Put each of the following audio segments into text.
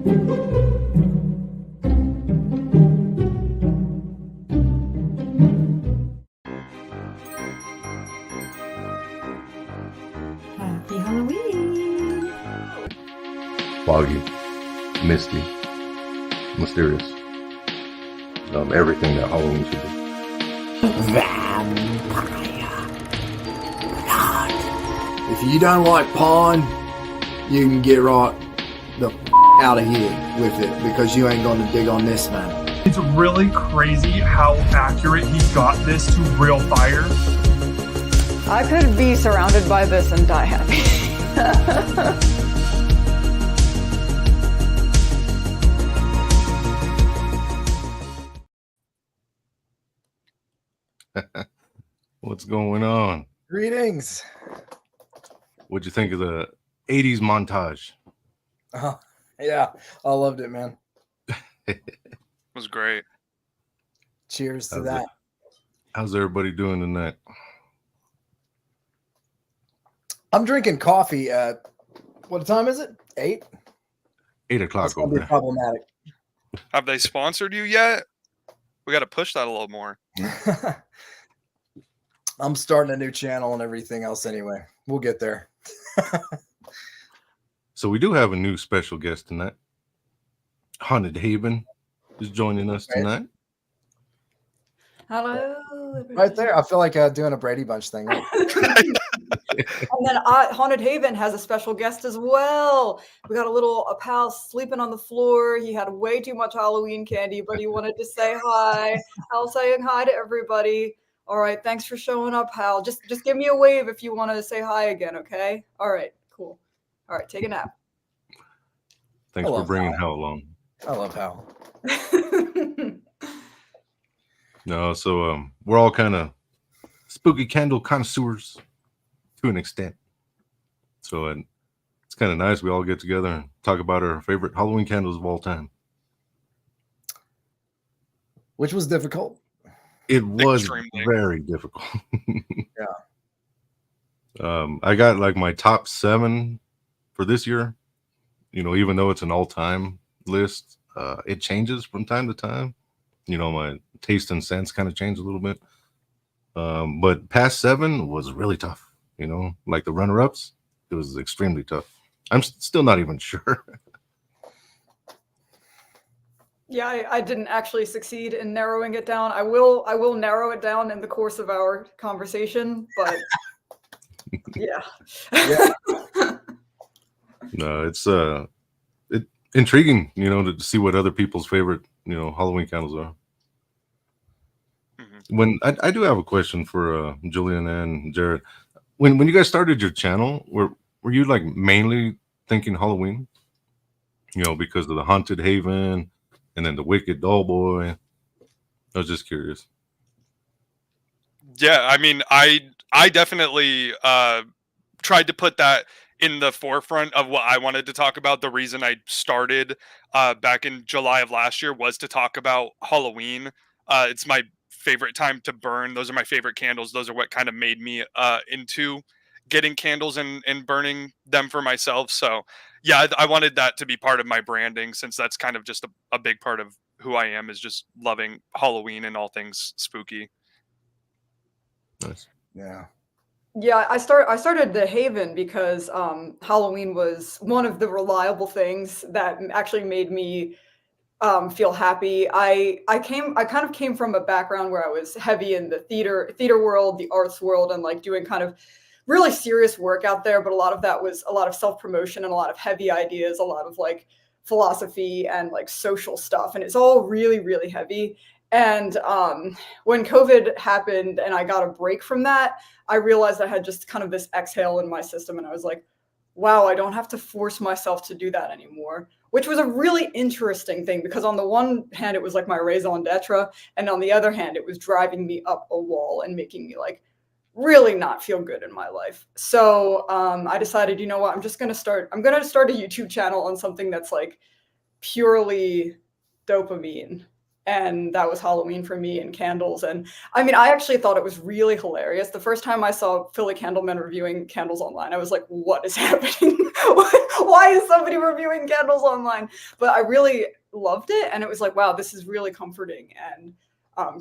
Happy Halloween! Foggy, misty, mysterious. Everything that Halloween should be. Vampire blood. If you don't like pawn, you can get right the out of here with it, because you ain't gonna dig on this, man. It's really crazy how accurate he got this to real fire. I could be surrounded by this and die happy. What's going on? Greetings. What'd you think of the 80s montage? Yeah, I loved it, man. It was great. Cheers to that. How's everybody doing tonight? I'm drinking coffee at, what time is it? 8? 8 o'clock That's gonna over be there. problematic. Have they sponsored you yet? We got to push that a little more. I'm starting a new channel and everything else anyway. We'll get there. So we do have a new special guest tonight. Haunted Haven is joining us tonight. Hello. Right there. I feel like doing a Brady Bunch thing. Right? And then Haunted Haven has a special guest as well. We got a pal sleeping on the floor. He had way too much Halloween candy, but he wanted to say hi. Hal saying hi to everybody. All right, thanks for showing up, Hal. Just give me a wave if you want to say hi again, okay? All right, cool. All right, take a nap. Thanks for bringing Hal along. I love Hal. No, so we're all kind of spooky candle connoisseurs to an extent. So it's kind of nice. We all get together and talk about our favorite Halloween candles of all time. Which was difficult. It was Extremely. very difficult. Yeah. I got like my top 7 for this year. You know, even though it's an all-time list, it changes from time to time. You know, my taste and sense kind of change a little bit. But past 7 was really tough. You know, like the runner-ups, it was extremely tough. I'm still not even sure. Yeah, I didn't actually succeed in narrowing it down. I will narrow it down in the course of our conversation, but yeah. No, it's intriguing, you know, to see what other people's favorite, you know, Halloween candles are. Mm-hmm. When I do have a question for Julian and Jared. When you guys started your channel, were you like mainly thinking Halloween? You know, because of the Haunted Haven and then the Wicked Doll Boy. I was just curious. Yeah, I mean, I definitely tried to put that in the forefront of what I wanted to talk about. The reason I started back in July of last year was to talk about Halloween. It's my favorite time to burn. Those are my favorite candles. Those are what kind of made me into getting candles and burning them for myself. So yeah, I wanted that to be part of my branding, since that's kind of just a big part of who I am, is just loving Halloween and all things spooky. Nice. Yeah. Yeah, I started the Haven because Halloween was one of the reliable things that actually made me feel happy. I kind of came from a background where I was heavy in the theater world, the arts world, and like doing kind of really serious work out there. But a lot of that was a lot of self-promotion and a lot of heavy ideas, a lot of like philosophy and like social stuff. And it's all really, really heavy. And when COVID happened and I got a break from that, I realized I had just kind of this exhale in my system. And I was like, wow, I don't have to force myself to do that anymore, which was a really interesting thing, because on the one hand, it was like my raison d'etre. And on the other hand, it was driving me up a wall and making me like really not feel good in my life. So I decided, you know what, I'm going to start a YouTube channel on something that's like purely dopamine. and that was Halloween for me, and candles. And I mean, I actually thought it was really hilarious. The first time I saw Philly Candleman reviewing candles online, I was like, what is happening? Why is somebody reviewing candles online? But I really loved it, and it was like, wow, this is really comforting and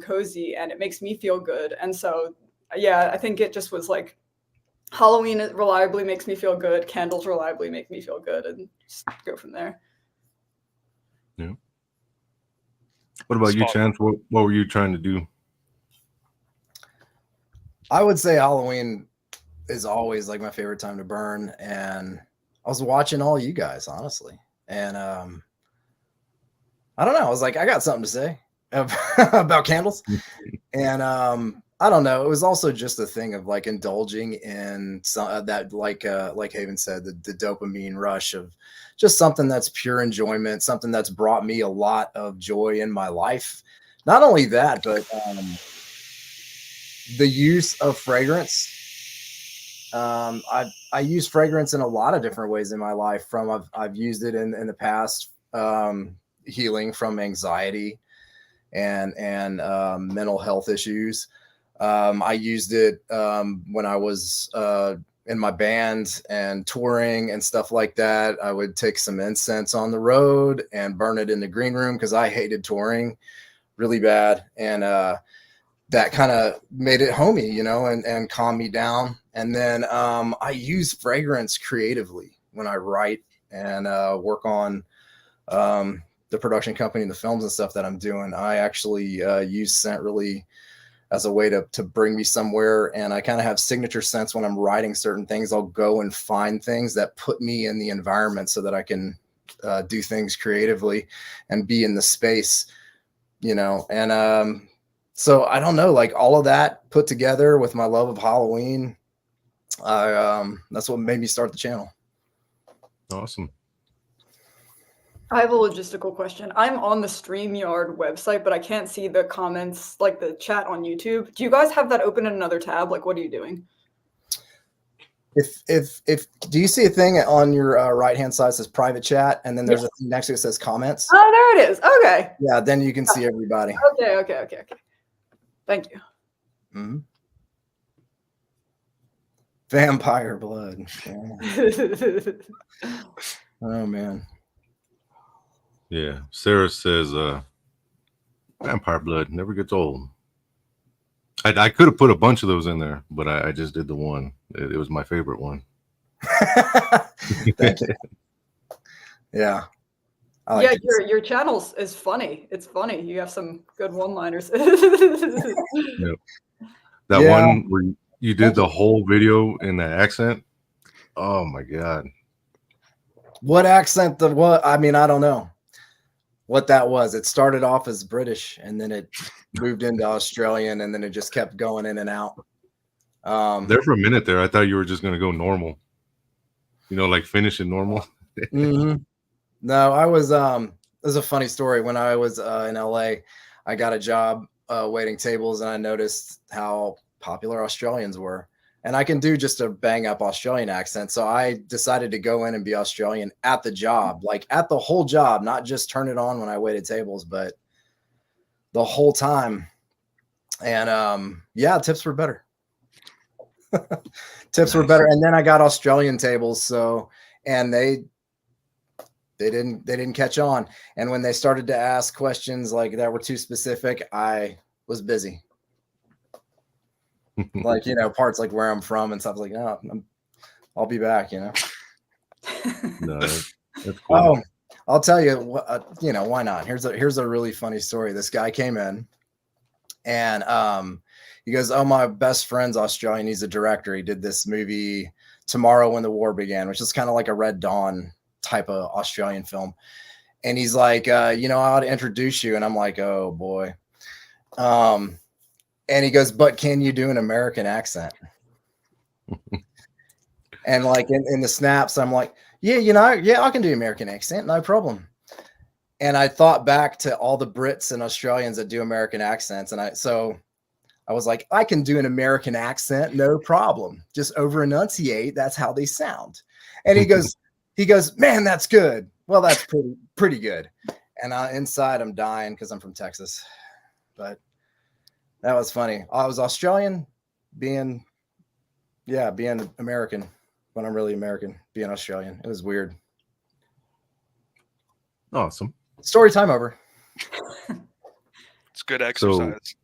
cozy, and it makes me feel good. And so, yeah, I think it just was like, Halloween reliably makes me feel good, candles reliably make me feel good, and just go from there. Yeah. What about you, Chance? What were you trying to do? I would say Halloween is always like my favorite time to burn, and I was watching all you guys, honestly, and I don't know. I was like, I got something to say about candles, and I don't know. It was also just a thing of like indulging in some that, like Haven said, the dopamine rush of just something that's pure enjoyment, something that's brought me a lot of joy in my life. Not only that, but the use of fragrance. I use fragrance in a lot of different ways in my life. I've used it in the past, healing from anxiety and mental health issues. I used it when I was in my band and touring and stuff like that. I would take some incense on the road and burn it in the green room because I hated touring really bad. And that kind of made it homey, you know, and calm me down. And then I use fragrance creatively when I write and work on the production company and the films and stuff that I'm doing. I actually use scent really as a way to bring me somewhere. And I kind of have signature scents when I'm writing certain things. I'll go and find things that put me in the environment so that I can do things creatively and be in the space, you know. And so I don't know, like all of that put together with my love of Halloween, that's what made me start the channel. Awesome. I have a logistical question. I'm on the StreamYard website, but I can't see the comments, like the chat on YouTube. Do you guys have that open in another tab? Like, what are you doing? If do you see a thing on your right hand side that says private chat, and then there's a thing next to it that says comments? Oh, there it is. Okay. Yeah, then you can see everybody. Okay. Thank you. Mm-hmm. Vampire blood. Yeah. Oh man. Yeah. Sarah says vampire blood never gets old. I could have put a bunch of those in there, but I just did the one. It was my favorite one. Thank you. Yeah. Yeah, your channel is funny. It's funny. You have some good one-liners. Yep. That one where you did the whole video in that accent. Oh my God. What accent? What? I mean, I don't know what that was. It started off as British and then it moved into Australian and then it just kept going in and out. There for a minute there, I thought you were just going to go normal. You know, like finish it normal. Mm-hmm. No, I was, there's a funny story. When I was in LA, I got a job waiting tables and I noticed how popular Australians were. And I can do just a bang up Australian accent. So I decided to go in and be Australian at the job, like at the whole job, not just turn it on when I waited tables, but the whole time. And yeah, tips were better. Tips were better. And then I got Australian tables. So, and they didn't catch on. And when they started to ask questions like that were too specific, I was busy. Like, you know, parts like where I'm from and stuff, like, no, I'll be back, you know. No, that's cool. Oh, I'll tell you, you know, why not? Here's a really funny story. This guy came in and he goes, oh, my best friend's Australian. He's a director. He did this movie Tomorrow When the War Began, which is kind of like a Red Dawn type of Australian film. And he's like, you know, I ought to introduce you. And I'm like, oh boy. And he goes, but can you do an American accent? And like in the snaps, I'm like, yeah, you know, yeah, I can do American accent, no problem. And I thought back to all the Brits and Australians that do American accents. And so I was like, I can do an American accent, no problem. Just over enunciate. That's how they sound. And he goes, man, that's good. Well, that's pretty good. and inside I'm dying because I'm from Texas. But that was funny. I was Australian, being American when I'm really American, being Australian. It was weird. Awesome. Story time over. It's good exercise. So,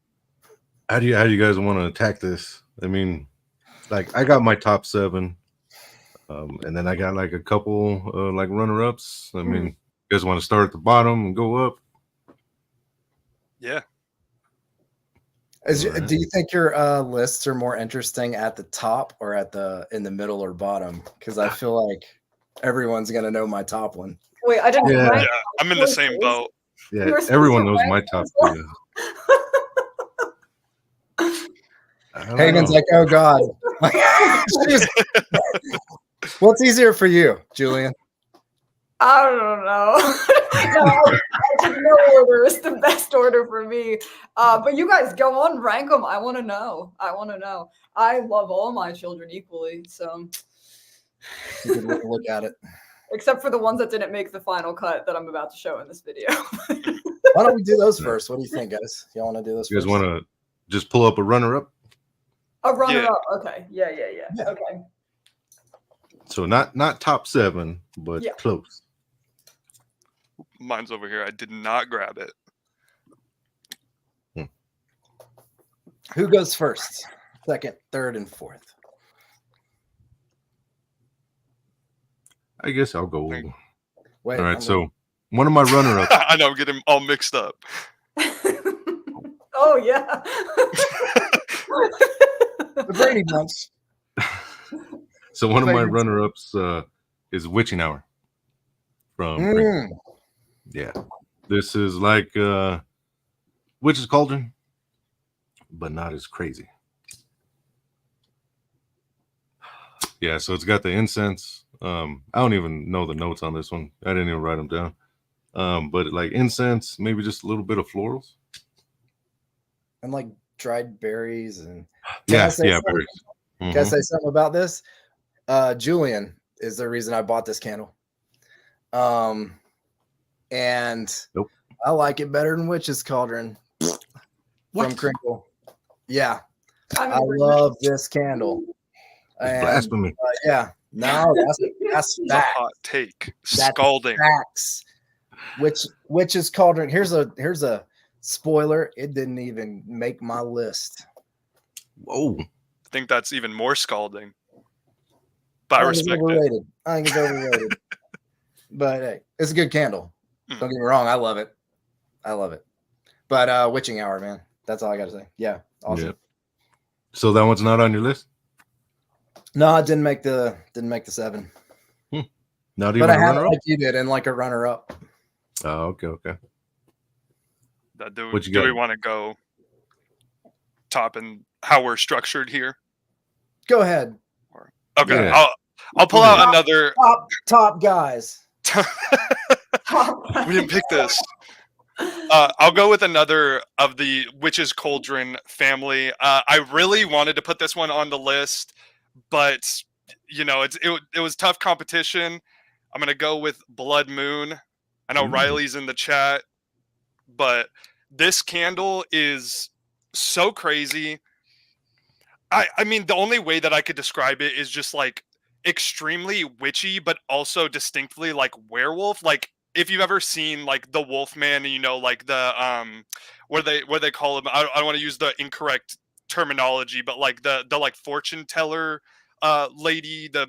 how do you guys want to attack this? I mean, like I got my top 7, and then I got like a couple like runner-ups. I mean, you guys want to start at the bottom and go up? Yeah. Do you think your lists are more interesting at the top or in the middle or bottom? Because I feel like everyone's gonna know my top one. Wait, I didn't. Yeah. Yeah, I'm in the same boat. Yeah, You were supposed everyone to knows rank my them top as well. 2. I don't Hagen's know. like, oh God. What's easier for you, Julian? I don't know. No, I think no order is the best order for me. But you guys go on, rank them. I want to know. I love all my children equally. So, It's a good way to look at it. except for the ones that didn't make the final cut that I'm about to show in this video. Why don't we do those first? What do you think, guys? Y'all want to do those You guys first? want to just pull up a runner-up? A runner Yeah. up. Okay. Yeah. Okay. So not top 7, but Yeah. close. Mine's over here. I did not grab it. Who goes first? Second, third, and fourth. I guess I'll go. Wait, Wait. All right. So one of my runner-ups. I know I'm getting all mixed up. Oh yeah. the Brady Bunch. So one of my Favorites. runner-ups is Witching Hour from Pringles. Yeah. This is like Witch's Cauldron, but not as crazy. Yeah, so it's got the incense. I don't even know the notes on this one. I didn't even write them down. But like incense, maybe just a little bit of florals. And like dried berries and Yeah, say something? berries. Can I say something about this? Julian is the reason I bought this candle. And Nope. I like it better than Witch's Cauldron from Crinkle. Yeah, I love this candle. And, Blasphemy. yeah, no, that's It's a facts. hot take. That's Scalding. Facts. Witch's Cauldron. Here's a spoiler. It didn't even make my list. Whoa. I think that's even more scalding. But I think it's respect it. overrated. I think it's overrated. But hey, it's a good candle. Don't get me wrong. I love it. But Witching Hour, man. That's all I got to say. Yeah. Awesome. Yeah. So that one's not on your list? No, I didn't make the 7. Not even But a I had it runner-up? like you did in like a runner up. Oh, okay. Do What you we got? want to go top and how we're structured here? Go ahead. Okay, Yeah. I'll pull out another. Top guys. We didn't pick this. I'll go with another of the Witch's Cauldron family. I really wanted to put this one on the list, but you know, it was tough competition. I'm gonna go with Blood Moon. I know Riley's in the chat, but this candle is so crazy. I mean, the only way that I could describe it is just like extremely witchy, but also distinctly like werewolf. Like if you've ever seen like the Wolfman, you know, like the what they call him. I don't want to use the incorrect terminology, but like the like fortune teller lady, the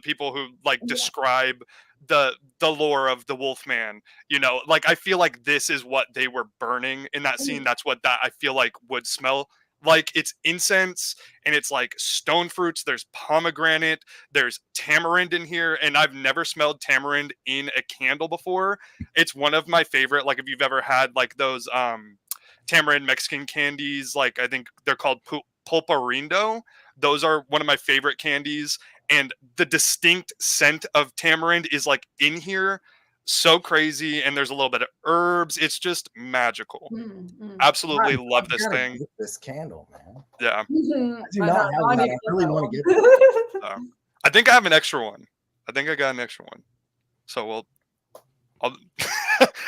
people who like describe the lore of the Wolfman. You know, like I feel like this is what they were burning in that scene. That's what that I feel like would smell like. It's incense and it's like stone fruits. There's pomegranate, there's tamarind in here, and I've never smelled tamarind in a candle before. It's one of my favorite, like if you've ever had like those tamarind Mexican candies, like I think they're called pulparindo. Those are one of my favorite candies, and the distinct scent of tamarind is like in here. So crazy, and there's a little bit of herbs. It's just magical. Absolutely love this thing. Get this candle, man. Yeah. I do not have that. I really want to get it. I think I have an extra one. I think I got an extra one. So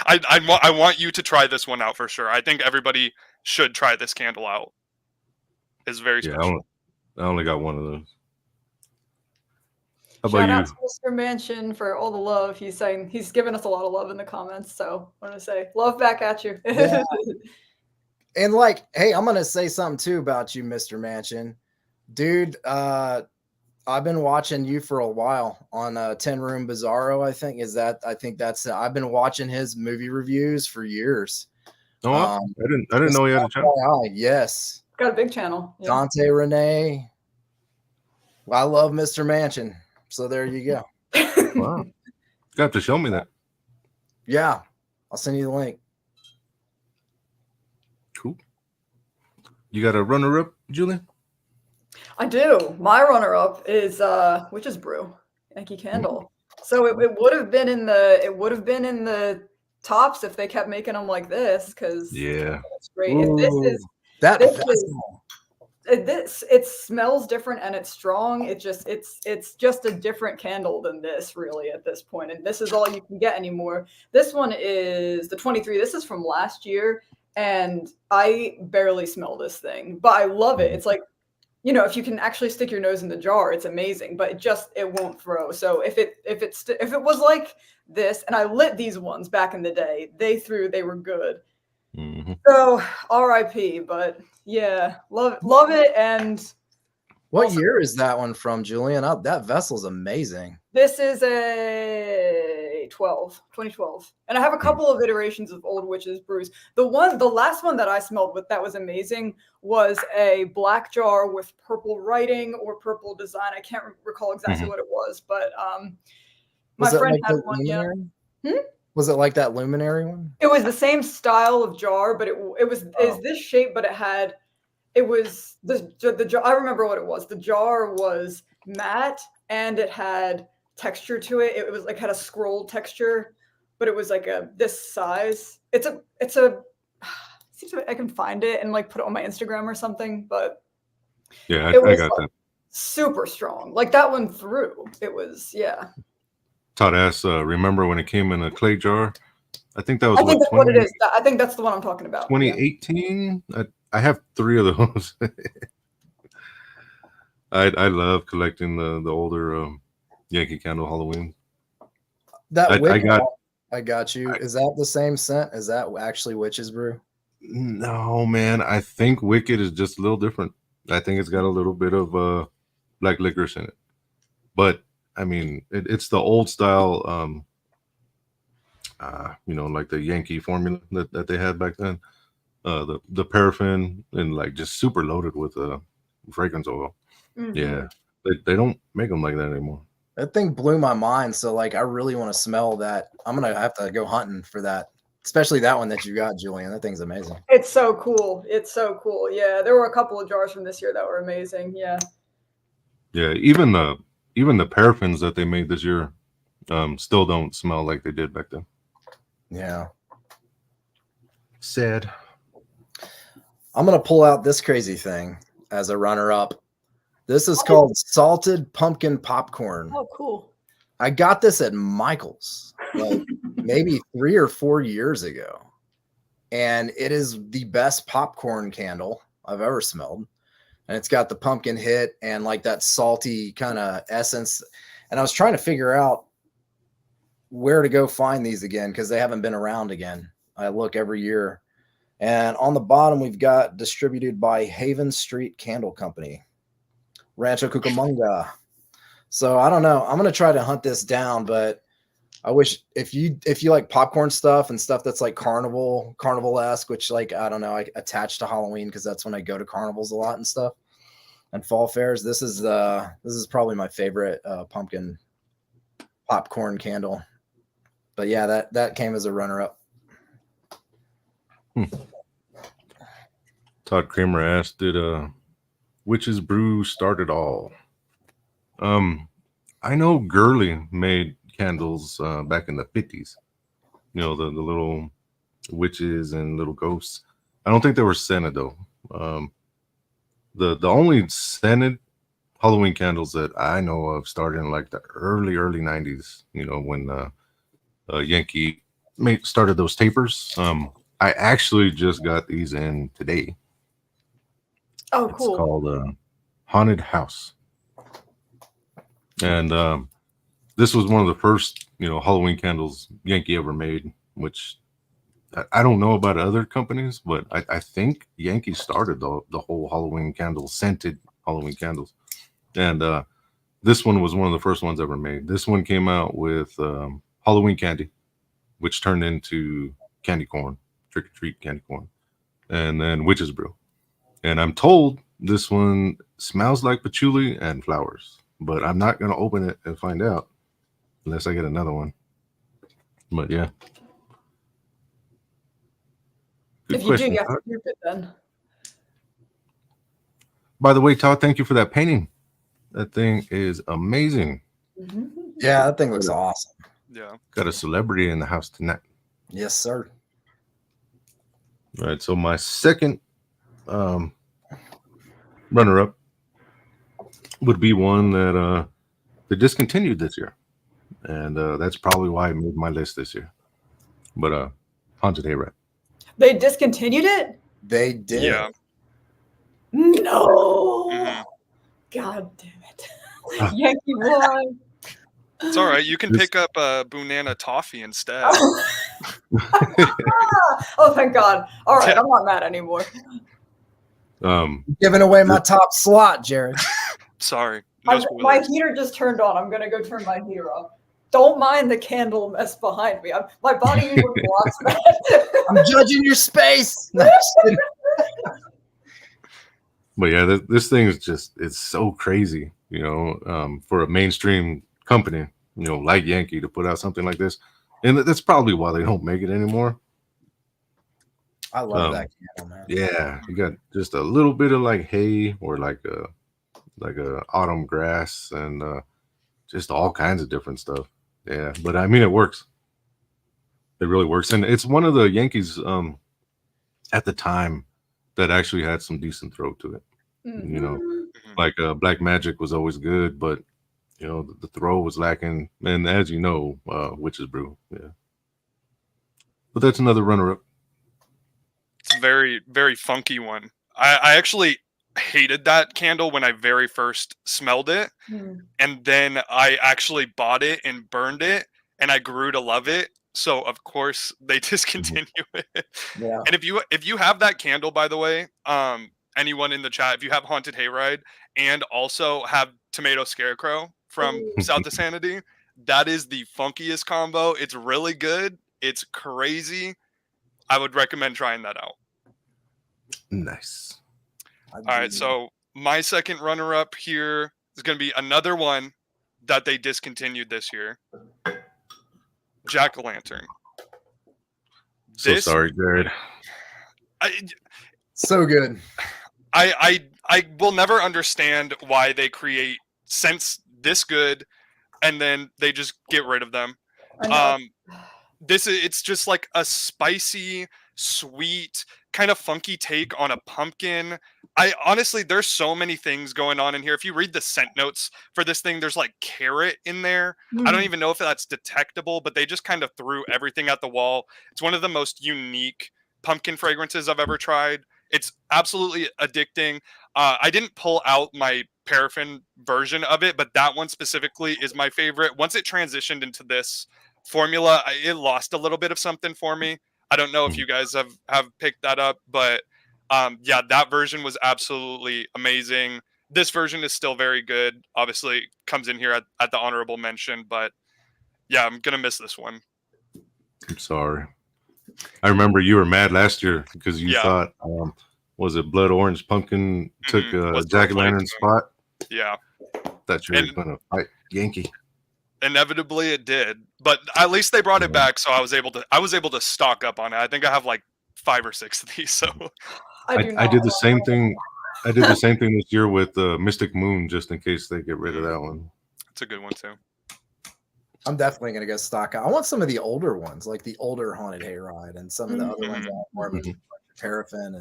I I want you to try this one out for sure. I think everybody should try this candle out. It's very Yeah, special. I only got one of those. How about Shout you? out to Mr. Mansion for all the love. He's saying he's given us a lot of love in the comments. So I want to say love back at you. Yeah. And like, hey, I'm gonna say something too about you, Mr. Mansion, dude. I've been watching you for a while on 10 Room Bizarro. I think that's I've been watching his movie reviews for years. No, I didn't know he had a channel. Yes, Got a big channel. Yeah. Dante Renee. I love Mr. Mansion. So there you go. Wow. You have to show me that. Yeah, I'll send you the link. Cool. You got a runner-up, Julian? I do. My runner-up is Witch's Brew, Yankee Candle. So it would have been in the tops if they kept making them like this, because Yeah. it's great. If it smells different and it's strong. It's just a different candle than this, really, at this point. And this is all you can get anymore. This one is the 23. This is from last year, and I barely smell this thing, but I love it. It's like, you know, if you can actually stick your nose in the jar, it's amazing, but it won't throw. So if it was like this, and I lit these ones back in the day, they were good. Mm-hmm. So RIP, but yeah, love it. And What also, year is that one from, Julian? That vessel's amazing. this is a 2012. And I have a couple of iterations of Old Witch's Brews. The last one that I smelled with that was amazing was a black jar with purple writing or purple design. I can't recall exactly what it was, but my friend like had one. Yeah. Was it like that luminary one? It was the same style of jar, but it was this shape, but it was the jar. I remember what it was. The jar was matte and it had texture to it. It was like had a scroll texture, but it was like this size. It's a see if I can find it and like put it on my Instagram or something. But yeah, I got that. Super strong. Like that one through. It was Todd asked, remember when it came in a clay jar? I think that was what it is. I think that's the one I'm talking about. 2018. Yeah. I have 3 of those. I love collecting the older Yankee Candle Halloween. I got you. Is that the same scent? Is that actually Witch's Brew? No, man. I think Wicked is just a little different. I think it's got a little bit of black licorice in it, but I mean, it's the old style, you know, like the Yankee formula that they had back then. The paraffin and like just super loaded with fragrance oil. Mm-hmm. Yeah, they don't make them like that anymore. That thing blew my mind. So like, I really want to smell that. I'm gonna have to go hunting for that, especially that one that you got, Julian. That thing's amazing. It's so cool. It's so cool. Yeah, there were a couple of jars from this year that were amazing. Yeah. Yeah, even the paraffins that they made this year still don't smell like they did back then. Yeah. Sad. I'm going to pull out this crazy thing as a runner-up. This is called salted pumpkin popcorn. Oh, cool. I got this at Michael's like maybe 3 or 4 years ago. And it is the best popcorn candle I've ever smelled. And it's got the pumpkin hit and like that salty kind of essence. And I was trying to figure out where to go find these again, because they haven't been around again. I look every year. And on the bottom, we've got distributed by Haven Street Candle Company, Rancho Cucamonga. So I don't know. I'm going to try to hunt this down, but I wish if you like popcorn stuff and stuff that's like carnival-esque, which like, I don't know, I attach to Halloween because that's when I go to carnivals a lot and stuff and fall fairs. This is probably my favorite pumpkin popcorn candle. But yeah, that came as a runner-up. Todd Kramer asked, did Witch's Brew start it all? I know Gurley made candles back in the 50s. You know, the little witches and little ghosts. I don't think they were scented though. The only scented Halloween candles that I know of started in like the early 90s. You know, when Yankee started those tapers. I actually just got these in today. Oh, It's cool. called Haunted House, and this was one of the first Halloween candles Yankee ever made. Which I don't know about other companies, but I think Yankee started the whole Halloween candles, scented Halloween candles, and this one was one of the first ones ever made. This one came out with Halloween candy, which turned into candy corn, trick or treat candy corn, and then witch's brew. And I'm told this one smells like patchouli and flowers, but I'm not going to open it and find out unless I get another one. But yeah. Good If you question, do, you have Todd. to group it then. By the way, Todd, thank you for that painting. That thing is amazing. Yeah, that thing looks awesome. Yeah. Got a celebrity in the house tonight. Yes, sir. All right, so my second runner-up would be one that they discontinued this year, and that's probably why I made my list this year. But Haunted Hayride. They discontinued it? They did. Yeah. No. Mhm. God damn it. Yankee won. It's all right. You can pick up a banana toffee instead. Oh, thank God. All right, I'm not mad anymore. Giving away my top slot, Jared. Sorry. No My spoilers. heater just turned on. I'm going to go turn my heater off. Don't mind the candle mess behind me. My body usually blocks that. I'm judging your space. No, just kidding. But yeah, this thing is it's so crazy, for a mainstream company, like Yankee to put out something like this. And that's probably why they don't make it anymore. I love that candle, man. Yeah, you got just a little bit of like hay or like a autumn grass and just all kinds of different stuff. Yeah, but I mean, it works. It really works. And it's one of the Yankees at the time that actually had some decent throw to it. Like Black Magic was always good, but the throw was lacking. And as you know, Witch's Brew. Yeah. But that's another runner-up. It's a very, very funky one. I actually hated that candle when I very first smelled it. And then I actually bought it and burned it, and I grew to love it. So of course they discontinue it. Yeah. And if you have that candle, by the way, anyone in the chat, if you have Haunted Hayride and also have Tomato Scarecrow from South of Sanity, that is the funkiest combo. It's really good. It's crazy. I would recommend trying that out. Nice. All right, so my second runner-up here is going to be another one that they discontinued this year. Jack-o'-lantern. So sorry, Jared. So good. I will never understand why they create scents this good and then they just get rid of them. It's just like a spicy, sweet, kind of funky take on a pumpkin. Honestly, there's so many things going on in here. If you read the scent notes for this thing, there's like carrot in there. I don't even know if that's detectable, but they just kind of threw everything at the wall. It's one of the most unique pumpkin fragrances I've ever tried. It's absolutely addicting. I didn't pull out my paraffin version of it, but that one specifically is my favorite. Once it transitioned into this formula, it lost a little bit of something for me. I don't know if you guys have picked that up, but yeah, that version was absolutely amazing. This version is still very good. Obviously, comes in here at the honorable mention, but yeah, I'm gonna miss this one. I'm sorry. I remember you were mad last year because you thought, was it Blood Orange Pumpkin took Jack-o'-lantern's spot? Yeah. Thought you were going to fight Yankee. Inevitably, it did, but at least they brought it back, so I was able to stock up on it. I think I have like 5 or 6 of these. So I did the same thing. I did the same thing this year with Mystic Moon, just in case they get rid of that one. It's a good one too. I'm definitely going to go stock up. I want some of the older ones, like the older Haunted Hayride and some of the other ones that have more of paraffin.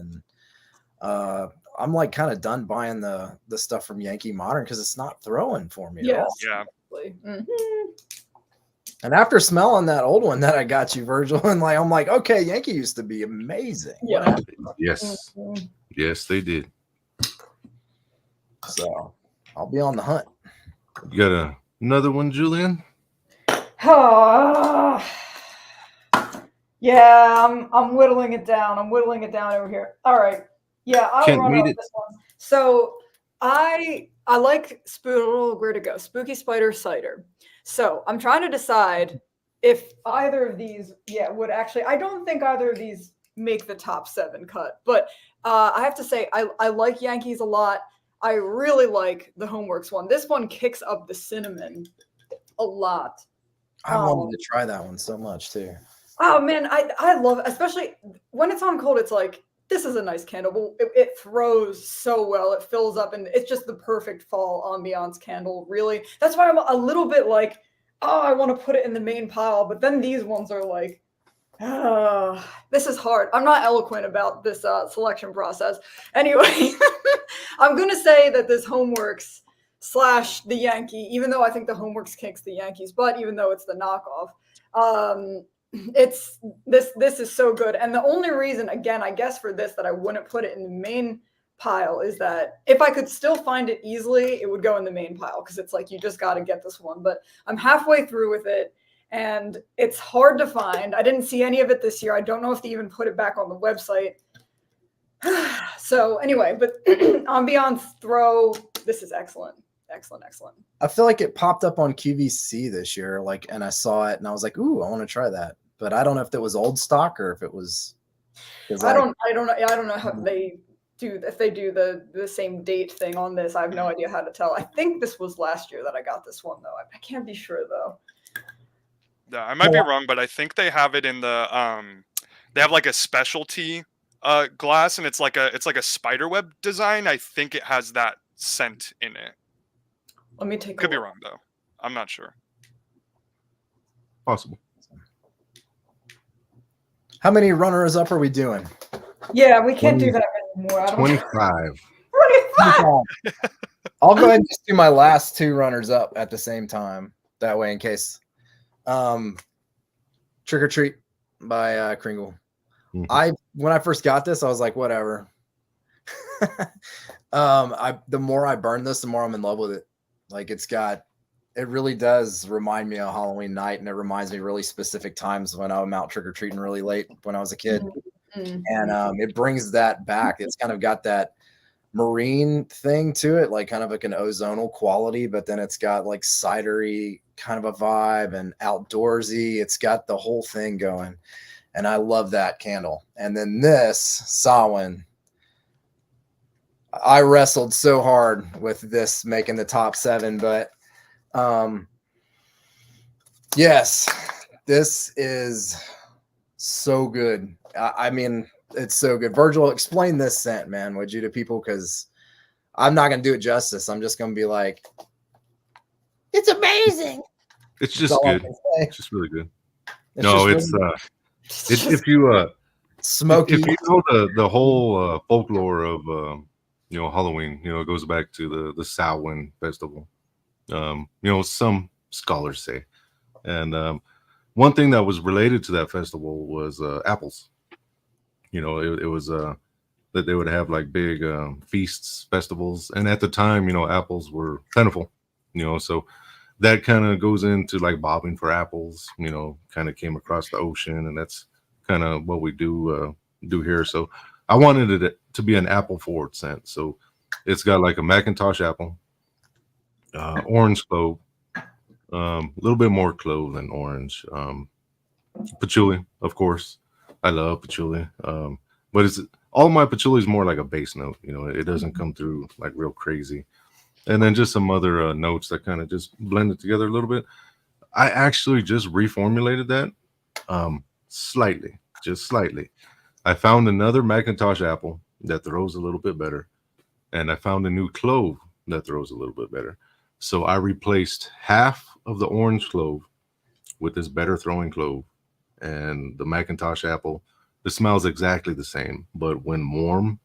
And I'm like kind of done buying the stuff from Yankee Modern because it's not throwing for me at all. Yeah. And after smelling that old one that I got you, Virgil, and like I'm like, okay, Yankee used to be amazing. What Yeah. happened? Yes. Yes, they did. So I'll be on the hunt. You got another one, Julian? Yeah, I'm whittling it down. I'm whittling it down over here. All right. Yeah, I'll Can't run read off it. this one. So I like where to go? Spooky Spider Cider. So I'm trying to decide if either of these, would actually. I don't think either of these make the top 7 cut, but I have to say I like Yankees a lot. I really like the Homeworks one. This one kicks up the cinnamon a lot. I wanted to try that one so much too. Oh man, I love it, especially when it's on cold. It's like, this is a nice candle. It throws so well. It fills up, and it's just the perfect fall ambiance candle. Really, that's why I'm a little bit like, oh, I want to put it in the main pile. But then these ones are like, this is hard. I'm not eloquent about this selection process. Anyway, I'm gonna say that this Homeworks / the Yankee, even though I think the Homeworks kicks the Yankees, but even though it's the knockoff, it's this is so good. And the only reason, again, I guess for this that I wouldn't put it in the main pile is that if I could still find it easily, it would go in the main pile, because it's like, you just got to get this one. But I'm halfway through with it, and it's hard to find. I didn't see any of it this year. I don't know if they even put it back on the website. So anyway, but ambiance throw, this is excellent. Excellent. I feel like it popped up on QVC this year, like, and I saw it and I was like, ooh, I want to try that. But I don't know if it was old stock or if it was. I don't know how they do, if they do the same date thing on this. I have no idea how to tell. I think this was last year that I got this one though. I can't be sure though. Yeah, I might be wrong, but I think they have it in the they have like a specialty glass, and it's like a spiderweb design. I think it has that scent in it. Let me take. Could be wrong though. I'm not sure. Possible. How many runners up are we doing? Yeah, we can't do that anymore. 25. 25. I'll go ahead and just do my last 2 runners up at the same time. That way, in case. Trick or Treat by Kringle. Mm-hmm. When I first got this, I was like, whatever. The more I burn this, the more I'm in love with it. Like, it really does remind me of Halloween night, and it reminds me of really specific times when I'm out trick-or-treating really late when I was a kid. Mm-hmm. And it brings that back. It's kind of got that marine thing to it, like kind of like an ozonal quality, but then it's got like cidery kind of a vibe and outdoorsy. It's got the whole thing going. And I love that candle. And then this Samhain, I wrestled so hard with this making the top 7, but yes, this is so good. I mean, it's so good. Virgil, explain this scent, man, would you, to people? Because I'm not going to do it justice. I'm just going to be like, it's amazing. It's just good. It's just really good. It's if you smoky. If you know the whole folklore of Halloween, it goes back to the Samhain festival. Some scholars say, and one thing that was related to that festival was apples. It was that they would have like big feasts, festivals, and at the time, apples were plentiful. So that kind of goes into like bobbing for apples. Kind of came across the ocean, and that's kind of what we do here. So I wanted it to be an apple forward scent. So it's got like a Macintosh apple, orange clove, a little bit more clove than orange, patchouli, of course. I love patchouli, but all my patchouli is more like a base note. It doesn't come through like real crazy. And then just some other notes that kind of just blend it together a little bit. I actually just reformulated that just slightly. I found another Macintosh apple that throws a little bit better, and I found a new clove that throws a little bit better. So I replaced half of the orange clove with this better throwing clove, and the Macintosh apple. The smell's exactly the same, but when warm,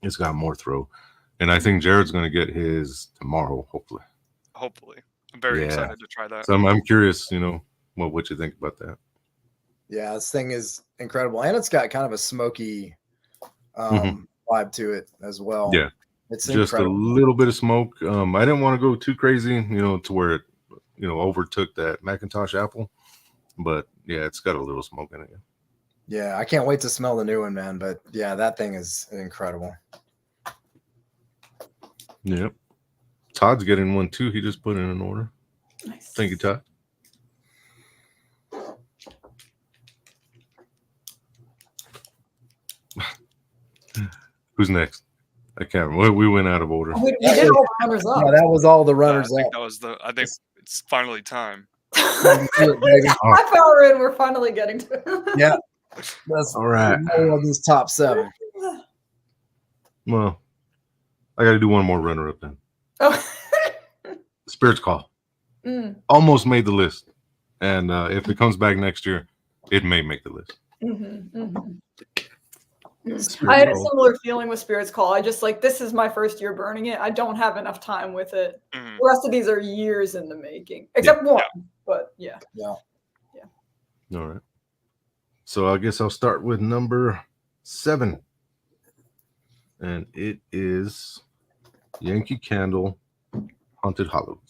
it's got more throw. And I think Jared's going to get his tomorrow, hopefully. Hopefully. I'm very excited to try that. So I'm curious, Well, what you think about that? Yeah, this thing is incredible, and it's got kind of a smoky vibe to it as well. Yeah, it's just incredible. a little bit of smoke. I didn't want to go too crazy, to where it, overtook that Macintosh apple. But yeah, it's got a little smoke in it. Yeah, I can't wait to smell the new one, man. But yeah, that thing is incredible. Yep. Todd's getting one too. He just put in an order. Nice. Thank you, Todd. Who's next? I can't remember. We went out of order. We did all the runners up. Yeah, that was all the runners I think up. that was I think it's finally time. My power in. We're finally getting to it. Yeah, that's All right. all of these top 7. Well, I got to do one more runner up then. Oh. Spirits Call. Almost made the list. And if it comes back next year, it may make the list. I had a similar feeling with Spirits Call. I just this is my first year burning it. I don't have enough time with it. The rest of these are years in the making, except one. But yeah. All right. So I guess I'll start with number 7. And it is Yankee Candle Haunted Hollow.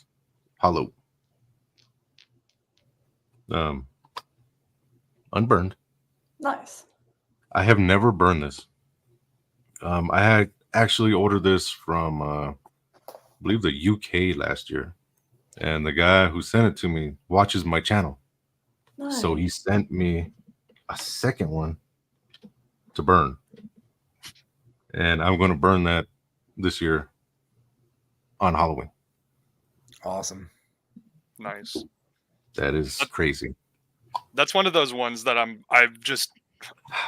Unburned. Nice. I have never burned this. I had actually ordered this from, I believe, the UK last year. And the guy who sent it to me watches my channel. Nice. So he sent me a second one to burn. And I'm going to burn that this year on Halloween. Awesome. Nice. That is crazy. That's one of those ones that I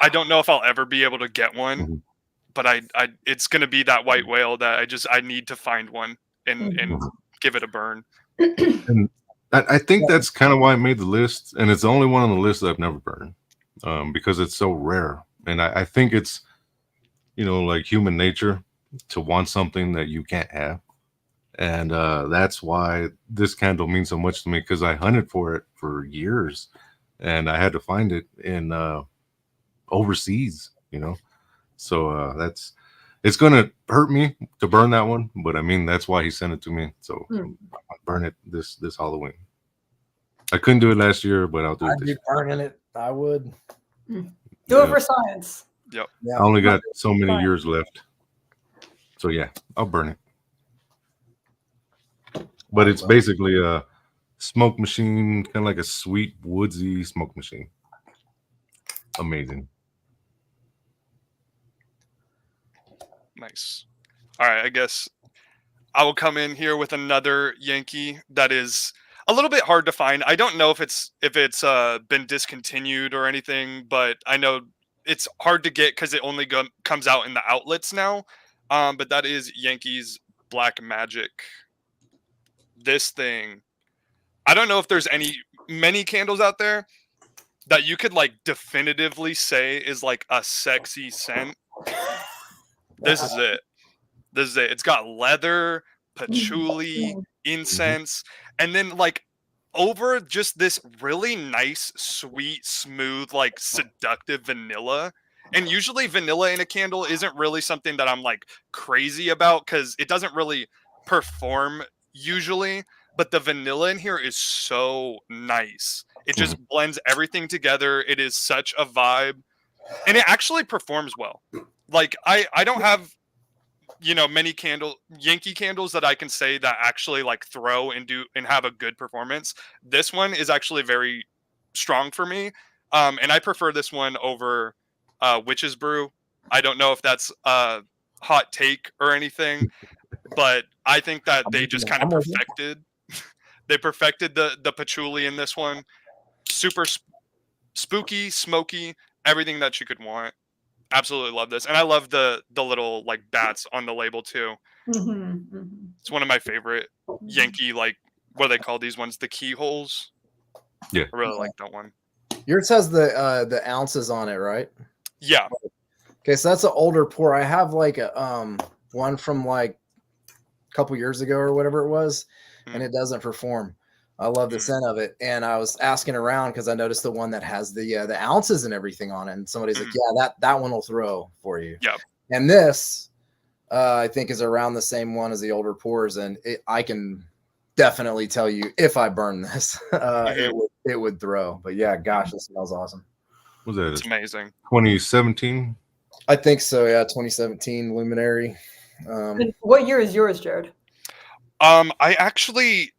don't know if I'll ever be able to get one, but it's going to be that white whale that I need to find one and give it a burn. And I think that's kind of why it made the list. And it's the only one on the list that I've never burned because it's so rare. And I think it's, like human nature to want something that you can't have. And that's why this candle means so much to me, because I hunted for it for years and I had to find it in overseas, So it's going to hurt me to burn that one. But I mean, that's why he sent it to me. So I'll burn it this Halloween. I couldn't do it last year, but I'll do it I'd this be year. burning it. I would. Do it for science. Yep. Yeah. I only got so many years left. So yeah, I'll burn it. But it's basically a smoke machine, kind of like a sweet, woodsy smoke machine. Amazing. Nice. All right, I guess I will come in here with another Yankee that is a little bit hard to find. I don't know if it's been discontinued or anything, but I know it's hard to get because it only comes out in the outlets now. But that is Yankees Black Magic. This thing, I don't know if there's many candles out there that you could definitively say is a sexy scent. This is it. It's got leather, patchouli, incense, and then over just this really nice, sweet, smooth, seductive vanilla. And usually vanilla in a candle isn't really something that I'm crazy about because it doesn't really perform usually, but the vanilla in here is so nice. It just blends everything together. It is such a vibe, and it actually performs well. I don't have many Yankee candles that I can say that actually throw and do and have a good performance. This one is actually very strong for me, and I prefer this one over Witch's Brew. I don't know if that's a hot take or anything, but I think that they just kind of perfected the patchouli in this one. Super spooky, smoky, everything that you could want. Absolutely love this, and I love the little bats on the label too. It's one of my favorite Yankee what do they call these ones? The keyholes. Yeah, I really like that one. Yours has the ounces on it, right? Yeah. Okay, so that's an older pour. I have a one from a couple years ago or whatever it was, and it doesn't perform. I love the scent of it. And I was asking around because I noticed the one that has the ounces and everything on it. And somebody's like, yeah, that one will throw for you. Yep. And this, I think, is around the same one as the older pours. And I can definitely tell you if I burn this, it would throw. But yeah, gosh, this smells awesome. Was that It's amazing. 2017? I think so. Yeah. 2017 Luminary. And what year is yours, Jared? I actually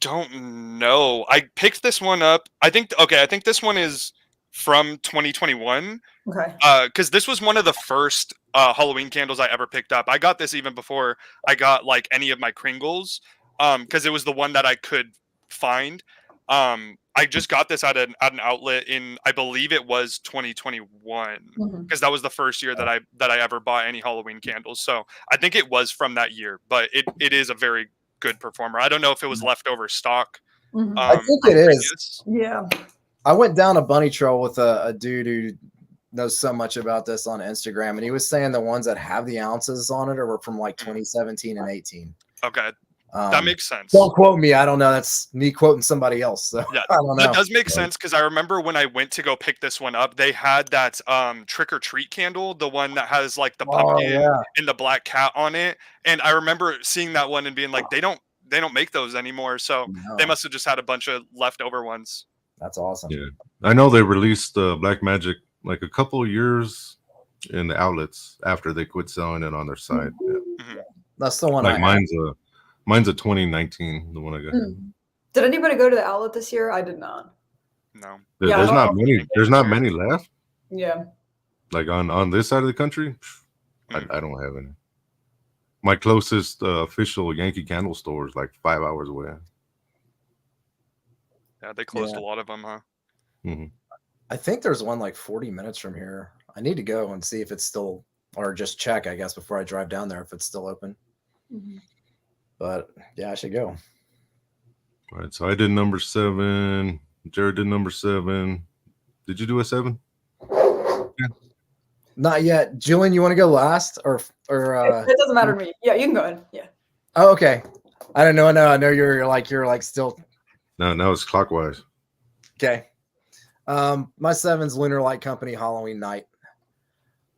don't know. I picked this one up. I think this one is from 2021. Okay. Because this was one of the first Halloween candles I ever picked up. I got this even before I got like any of my Kringles. Because it was the one that I could find. I just got this at an outlet in, I believe it was 2021, because that was the first year that I ever bought any Halloween candles. So I think it was from that year, but it is a very good performer. I don't know if it was leftover stock. I think it is. Yeah. I went down a bunny trail with a dude who knows so much about this on Instagram, and he was saying the ones that have the ounces on it are from like 2017 and 18. Okay. That makes sense. Don't quote me. I don't know. That's me quoting somebody else. So yeah, I don't know. That does make sense, because I remember when I went to go pick this one up, they had that trick or treat candle, the one that has like the pumpkin and the black cat on it. And I remember seeing that one and being like, they don't make those anymore. So they must have just had a bunch of leftover ones. That's awesome. Yeah, I know they released Black Magic like a couple of years in the outlets after they quit selling it on their site. Yeah. That's the one. Like mine's a 2019, the one I got. Did anybody go to the outlet this year? I did not. No. There's not many. There's not many left. Yeah. Like on this side of the country, I don't have any. My closest official Yankee Candle store is like 5 hours away. Yeah, they closed a lot of them, huh? I think there's one like 40 minutes from here. I need to go and see if it's still, or just check, I guess, before I drive down there if it's still open. But yeah, I should go. All right, so I did number 7. Jared did number 7. Did you do a 7? Yeah. Not yet. Julian, you want to go last, or it doesn't matter to me. Yeah, you can go ahead. Yeah. Oh, okay. I don't know. No, I know you're like still. No, it's clockwise. Okay. My 7's Lunar Light Company Halloween Night.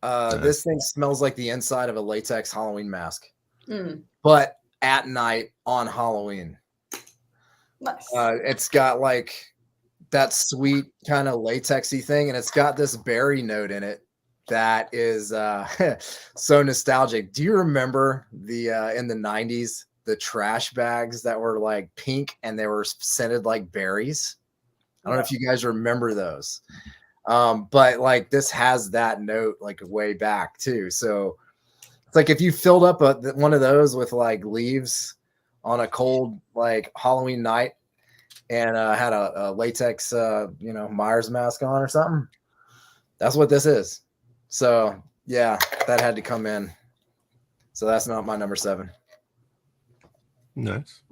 This thing smells like the inside of a latex Halloween mask, but at night on Halloween. Nice. It's got like that sweet kind of latexy thing, and it's got this berry note in it that is so nostalgic. Do you remember the in the 90s the trash bags that were like pink and they were scented like berries? I don't know if you guys remember those. But like this has that note like way back too. So it's like if you filled up one of those with like leaves on a cold like Halloween night and had a latex Myers mask on or something, that's what this is. So yeah, that had to come in. So that's not my number 7. Nice.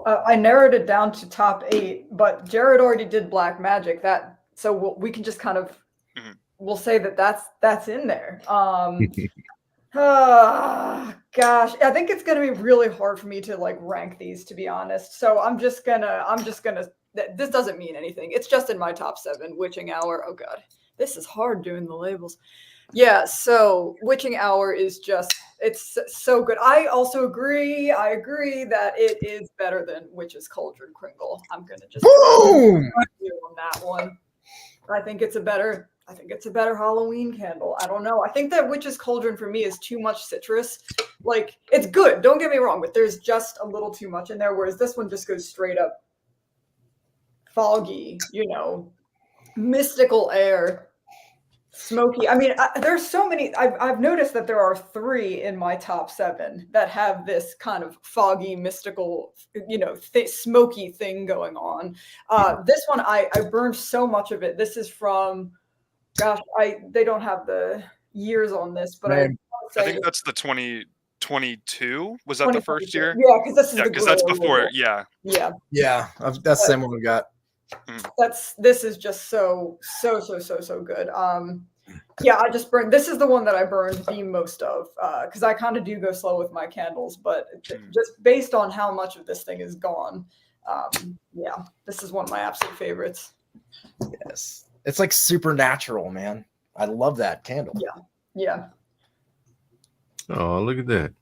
I narrowed it down to top 8, but Jared already did Black Magic. So we can just kind of we'll say that's in there. Gosh, I think it's gonna be really hard for me to like rank these, to be honest. So I'm just gonna. This doesn't mean anything. It's just in my top 7. Witching Hour. Oh God, this is hard doing the labels. Yeah. So Witching Hour is it's so good. I also agree. I agree that it is better than Witch's Cauldron Kringle. I'm gonna just boom on that one. I think it's a better Halloween candle. I don't know. I think that Witch's Cauldron for me is too much citrus. Like, it's good, don't get me wrong, but there's just a little too much in there, whereas this one just goes straight up foggy, mystical air, smoky. I mean, there's so many. I've noticed that there are 3 in my top 7 that have this kind of foggy, mystical, smoky thing going on. This one, I burned so much of it. This is from, gosh, they don't have the years on this, but I think that's the 2022. Was that the first year? Yeah, because this is because that's before. Label. Yeah. That's the same one we got. This is just so good. I just burned. This is the one that I burned the most of, because I kind of do go slow with my candles, but just based on how much of this thing is gone, Yeah, this is one of my absolute favorites. Yes. It's like supernatural, man. I love that candle. Yeah. Oh, look at that.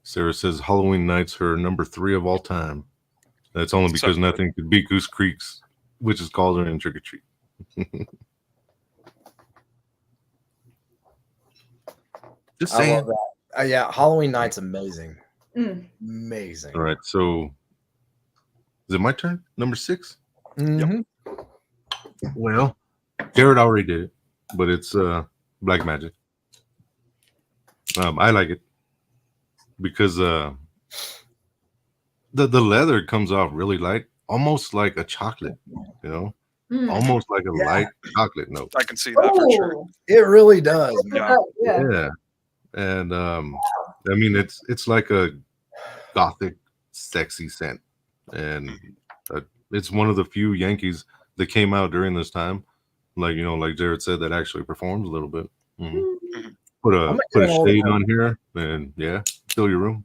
Sarah says Halloween Night's her number 3 of all time. That's only because nothing could beat Goose Creek's, which is called an Trick or Treat. Just I saying. love that. Yeah, Halloween Night's amazing. Mm. Amazing. All right, so is it my turn? Number 6? Mhm. Well, Jared already did it, but it's Black Magic. I like it because the leather comes off really light, almost like a chocolate, you know, Mm. almost like a light chocolate note. I can see that for sure. Oh, It really does, man. Yeah. yeah. And I mean it's like a gothic, sexy scent, and it's one of the few Yankees that came out during this time, like like Jared said, that actually performs a little bit. Mm-hmm. Put a shade on here, and yeah, fill your room.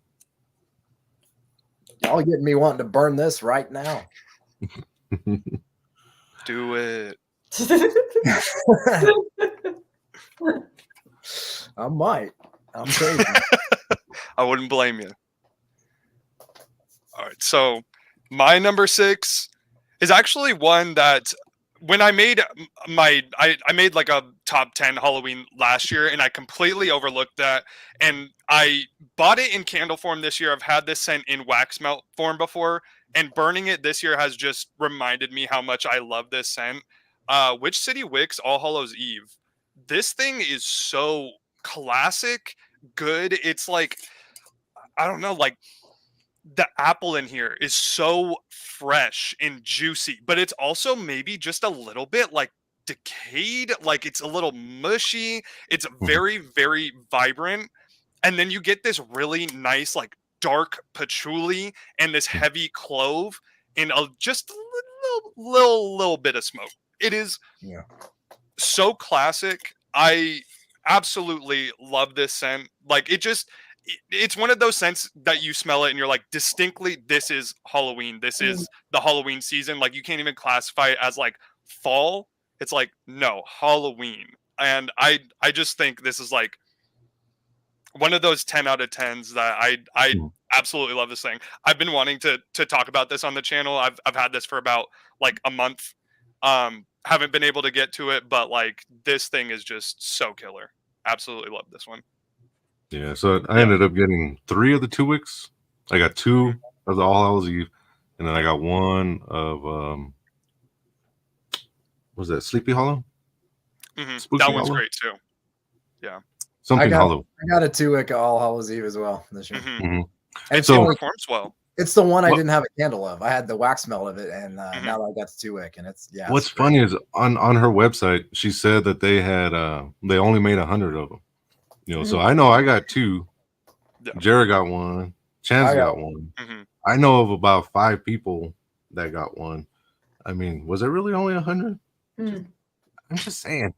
Y'all getting me wanting to burn this right now. Do it. I might. I'm crazy. I wouldn't blame you. All right, so my number 6 is actually one that when I made I made like a top 10 Halloween last year, and I completely overlooked that, and I bought it in candle form this year. I've had this scent in wax melt form before, and burning it this year has just reminded me how much I love this scent. Witch City Wicks All Hallows Eve. This thing is so classic, good. It's like, I don't know, like the apple in here is so fresh and juicy, but it's also maybe just a little bit like decayed, like it's a little mushy. It's very, very vibrant. And then you get this really nice, like dark patchouli and this heavy clove and just a little bit of smoke. It is so classic. I absolutely love this scent. Like it's one of those scents that you smell it and you're like, distinctly, this is Halloween. This is the Halloween season. Like you can't even classify it as like fall. It's like, no, Halloween. And I just think this is like one of those 10 out of 10s that I absolutely love this thing. I've been wanting to talk about this on the channel. I've had this for about like a month. Haven't been able to get to it, but like this thing is just so killer. Absolutely love this one. Yeah, so I ended up getting 3 of the 2 wicks. I got 2 of the All Hallows Eve, and then I got 1 of what was that, Sleepy Hollow? Mm-hmm. That one's great too. Yeah, something hollow. I got a 2 wick All Hallows Eve as well this year. Mm-hmm. And it performs well. It's the one I didn't have a candle of. I had the wax smell of it, and now I got the 2 wick, and it's What's funny is on her website, she said that they had they only made 100 of them. So I know I got 2. Yeah. Jared got 1. Chance got 1. Mm-hmm. I know of about 5 people that got 1. I mean, was it really only 100? I'm just saying.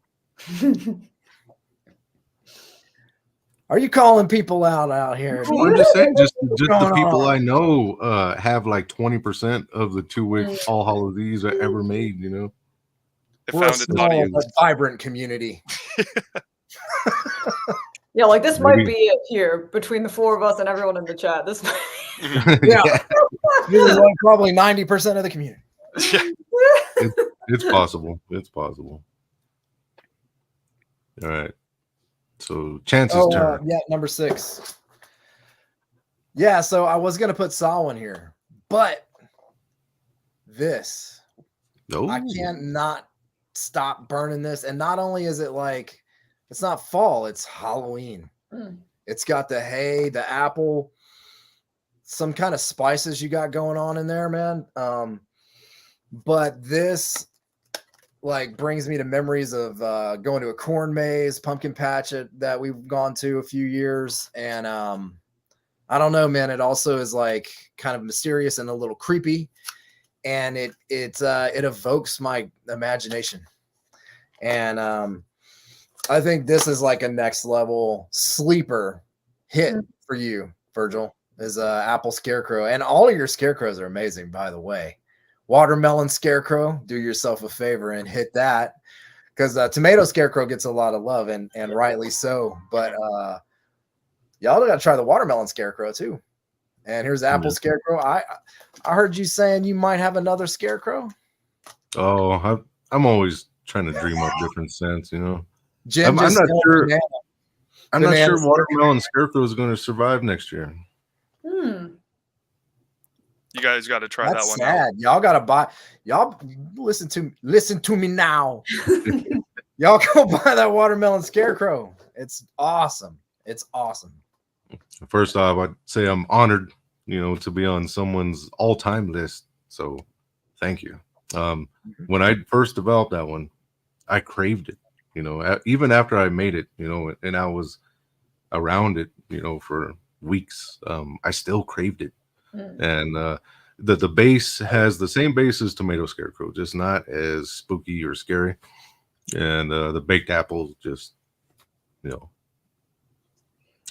Are you calling people out here? I'm just saying, just the people I know have like 20% of the 2 wick All Hallows Eves ever made. It We're found a its small audience. but vibrant community. Yeah, like this might be it here between the 4 of us and everyone in the chat. This Probably 90% of the community. It's possible. It's possible. All right. So Chance's turn. Number 6. Yeah, so I was gonna put Samhain here, but this I can't not stop burning this. And not only is it like, it's not fall, it's Halloween. It's got the hay, the apple, some kind of spices you got going on in there, man. But this like brings me to memories of going to a corn maze, pumpkin patch that we've gone to a few years. And I don't know, man, it also is like kind of mysterious and a little creepy. And it evokes my imagination. And I think this is like a next level sleeper hit for you, Virgil. is apple scarecrow, and all of your scarecrows are amazing, by the way. Watermelon scarecrow, do yourself a favor and hit that, because tomato scarecrow gets a lot of love, and rightly so. But y'all got to try the watermelon scarecrow too. And here's apple scarecrow. I heard you saying you might have another scarecrow. Oh, I'm always trying to dream up different scents, you know. Jim, I'm not sure. I'm not Banana sure watermelon scarecrow is going to survive next year. You guys got to try That's that one sad. out. Y'all gotta buy. Y'all listen to me now. Y'all go buy that watermelon scarecrow. It's awesome. It's awesome. First off, I'd say I'm honored, you know, to be on someone's all-time list. So, thank you. When I first developed that one, I craved it. You know, even after I made it, you know, and I was around it, you know, for weeks, I still craved it. And the base has the same base as tomato scarecrow, just not as spooky or scary. And the baked apple, just, you know,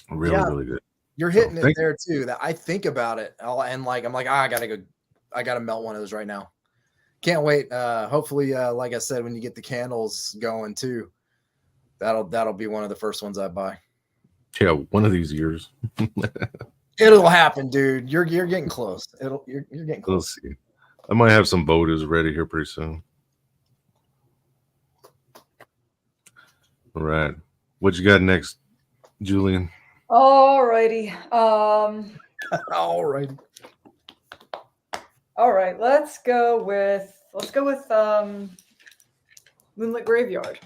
really good. You're hitting it there too. That I think about it, and like I'm like, I gotta melt one of those right now. Can't wait. Hopefully, like I said, when you get the candles going too, that'll be one of the first ones I buy. Yeah, one of these years. It'll happen, dude. You're getting close. You're getting close. We'll see. I might have some bodas ready here pretty soon. All right. What you got next, Julian? Alrighty. Alrighty. All right. Let's go with Moonlit Graveyard.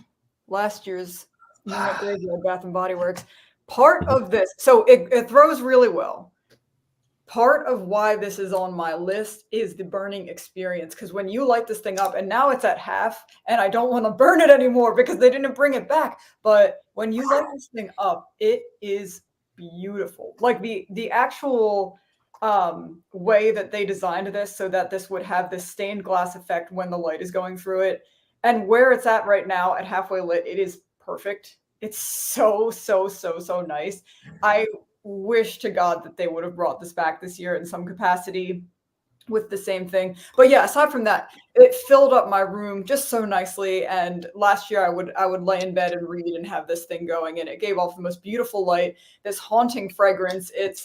Last year's Moonlit Graveyard Bath and Body Works. Part of this, so it throws really well. Part of why this is on my list is the burning experience, because when you light this thing up, and now it's at half, and I don't want to burn it anymore because they didn't bring it back. But when you light this thing up, it is beautiful. Like the actual way that they designed this so that this would have this stained glass effect when the light is going through it, and where it's at right now at halfway lit, it is perfect. It's so nice. I wish to God that they would have brought this back this year in some capacity with the same thing. But yeah, aside from that, it filled up my room just so nicely. And last year I would lay in bed and read and have this thing going, and it gave off the most beautiful light, this haunting fragrance. It's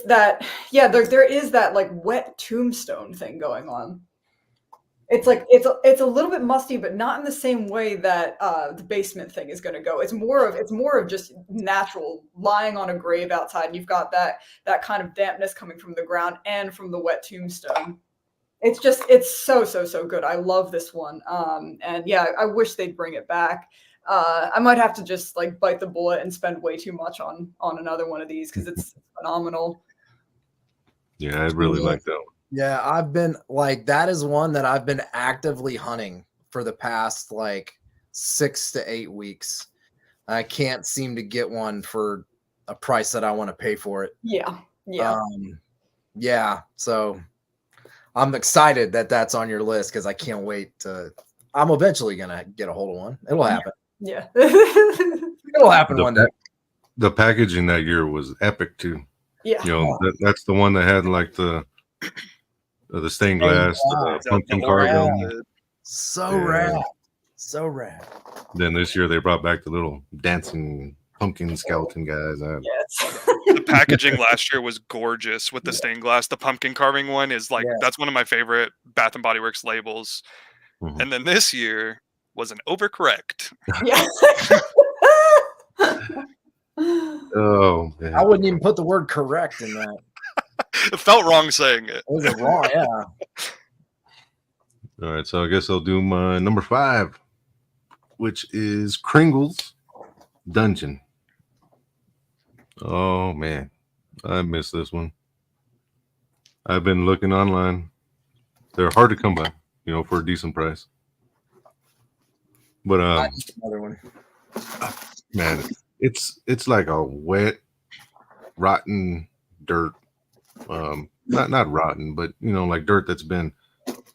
that, yeah, there is that like wet tombstone thing going on. It's like it's a little bit musty, but not in the same way that the basement thing is going to go. It's more of just natural, lying on a grave outside, and you've got that kind of dampness coming from the ground and from the wet tombstone. It's so good. I love this one. And yeah, I wish they'd bring it back. I might have to just like bite the bullet and spend way too much on another one of these because it's phenomenal. Yeah, I really like that one. Yeah, I've been like, that is one that I've been actively hunting for the past like 6 to 8 weeks. I can't seem to get one for a price that I want to pay for it. Yeah. Yeah. So I'm excited that that's on your list because I can't wait to. I'm eventually gonna get a hold of one. It'll happen. Yeah. It'll happen one day. The packaging that year was epic too. Yeah. You know, that's the one that had like the stained glass, the pumpkin carving. So rad. So rad. Then this year they brought back the little dancing pumpkin skeleton guys. Yes. The packaging last year was gorgeous with the stained glass. The pumpkin carving one is like, that's one of my favorite Bath and Body Works labels. Mm-hmm. And then this year was an overcorrect. Yeah. Oh man. I wouldn't even put the word correct in that. It felt wrong saying it. Was it wrong? Yeah. All right, so I guess I'll do my number 5, which is Kringle's Dungeon. Oh man, I missed this one. I've been looking online. They're hard to come by, you know, for a decent price. But another one. Man, it's like a wet, rotten dirt. Not rotten, but you know, like dirt that's been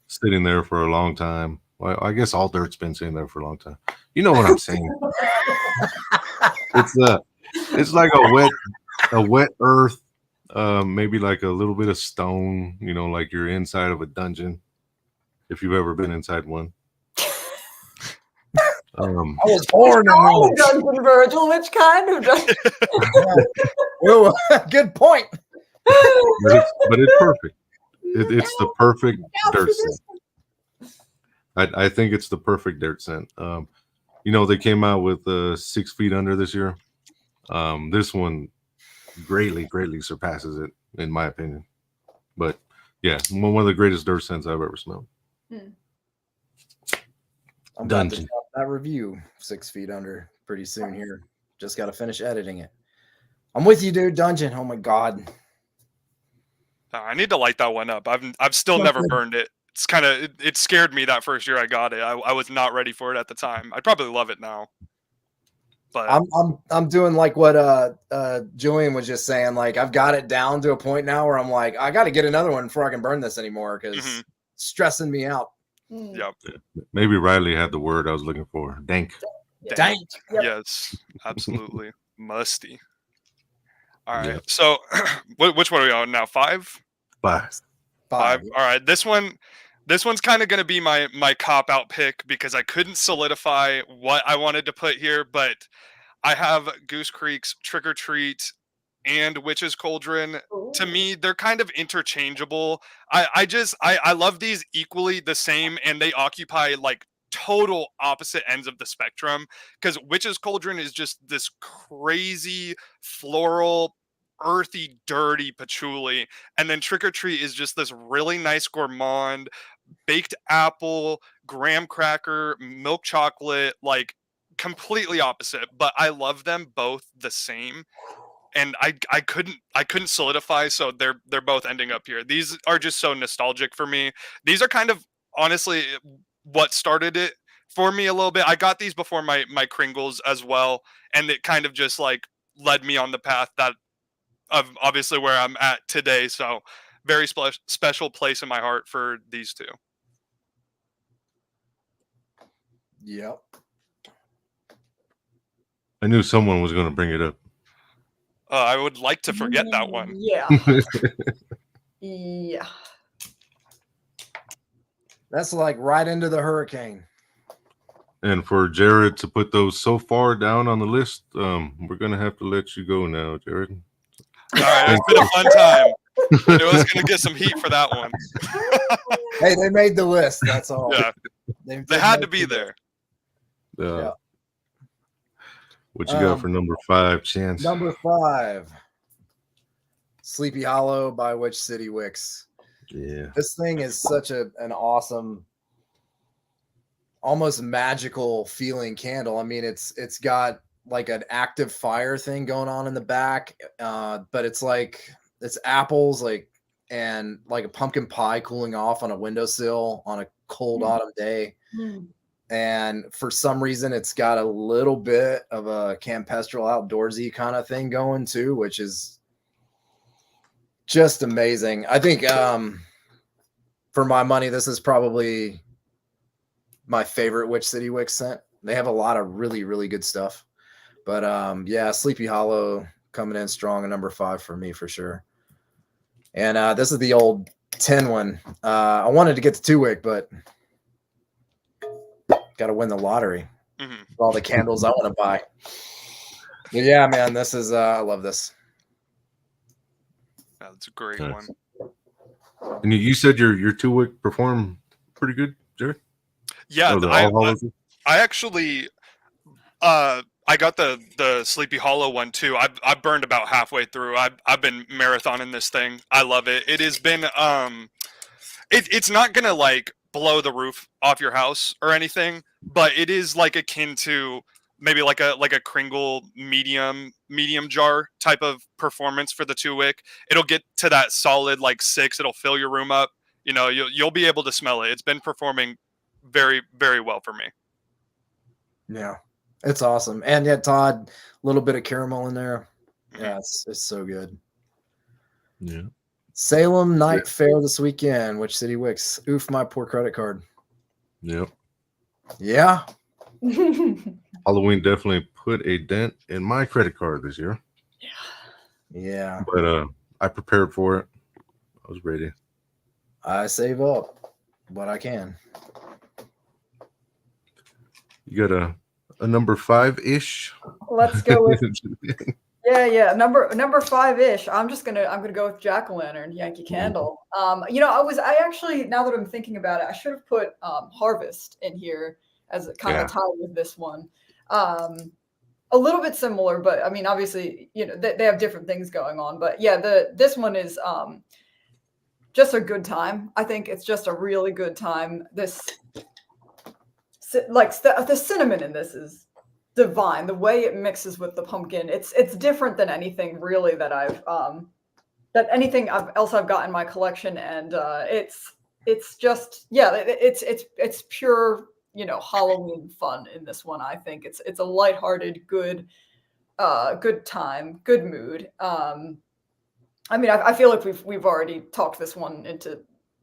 sitting there for a long time. Well, I guess all dirt's been sitting there for a long time. You know what I'm saying? It's like a wet a wet earth, maybe like a little bit of stone, like you're inside of a dungeon, if you've ever been inside one. I was born in Oh, one. Dungeon Virgil, which kind of dungeon? Well, good point. but it's perfect. It's the perfect dirt scent. I think it's the perfect dirt scent. They came out with 6 Feet Under this year. This one greatly surpasses it, in my opinion. But yeah, one of the greatest dirt scents I've ever smelled. I'm about to drop that review 6 Feet Under pretty soon here. Just got to finish editing it. I'm with you, dude. Dungeon. Oh my god. I need to light that one up. I've still never burned it. It's kind of it scared me that first year I got it. I was not ready for it at the time. I'd probably love it now. But I'm doing like what Julian was just saying. Like I've got it down to a point now where I'm like, I got to get another one before I can burn this anymore because it's stressing me out. Yep. Maybe Riley had the word I was looking for. Dank. Dank. Yep. Yes, absolutely. Musty. All right. Yep. So which one are we on now? 5? 5. All right. This one's kind of going to be my cop out pick because I couldn't solidify what I wanted to put here, but I have Goose Creek's Trick or Treat and Witch's Cauldron. Ooh. To me, they're kind of interchangeable. I love these equally the same, and they occupy like total opposite ends of the spectrum because Witch's Cauldron is just this crazy floral, earthy, dirty patchouli, and then Trick or Treat is just this really nice gourmand baked apple, graham cracker, milk chocolate, like completely opposite, but I love them both the same. And I couldn't solidify, so they're both ending up here. These are just so nostalgic for me. These are kind of honestly what started it for me a little bit. I got these before my Kringles as well, and it kind of just like led me on the path that of obviously where I'm at today. So very special place in my heart for these two. Yep. I knew someone was going to bring it up. I would like to forget that one. Yeah. Yeah. That's like right into the hurricane. And for Jared to put those so far down on the list, we're going to have to let you go now, Jared. All right, it's been a fun time. It was going to get some heat for that one. Hey, they made the list. That's all. Yeah. They had to be there. Yeah. What you got for number 5, Chance? Number 5, Sleepy Hollow by Witch City Wicks. Yeah. This thing is such an awesome, almost magical feeling candle. I mean, it's got like an active fire thing going on in the back, but it's apples and like a pumpkin pie cooling off on a windowsill on a cold autumn day. And for some reason, it's got a little bit of a campestral outdoorsy kind of thing going too, which is just amazing. I think for my money, this is probably my favorite Witch City Wicks scent. They have a lot of really, really good stuff. But yeah, Sleepy Hollow coming in strong at number 5 for me for sure. And this is the old 10 one. I wanted to get the 2-wick, but got to win the lottery. All the candles I want to buy. But yeah, man, this is I love this. That's a great one. And you said your 2-wick performed pretty good, Jared? Yeah, I actually I got the Sleepy Hollow one too. I burned about halfway through. I've been marathoning this thing. I love it. It has been it's not gonna like blow the roof off your house or anything, but it is like akin to maybe like a Kringle medium jar type of performance for the 2-wick. It'll get to that solid like 6. It'll fill your room up. You know, you'll be able to smell it. It's been performing very, very well for me. Yeah, it's awesome. And yeah, Todd, a little bit of caramel in there. Yeah, it's so good. Yeah. Salem Night Fair this weekend. Witch City Wicks. Oof, my poor credit card. Yep. Yeah. Halloween definitely put a dent in my credit card this year. Yeah. Yeah. But I prepared for it. I was ready. I save up what I can. You got a number 5-ish? Let's go with yeah, number 5-ish. I'm gonna go with Jack-o'-lantern, Yankee Candle. I actually, now that I'm thinking about it, I should have put Harvest in here as a kind of a tie with this one. A little bit similar, but I mean, obviously, they have different things going on. But yeah, this one is just a good time. I think it's just a really good time. This, like, the cinnamon in this is divine. The way it mixes with the pumpkin, it's different than anything really that else I've got in my collection, and it's just, yeah, it's pure, Halloween fun in this one. I think it's a lighthearted, good time, good mood. I mean, I feel like we've already talked this one into,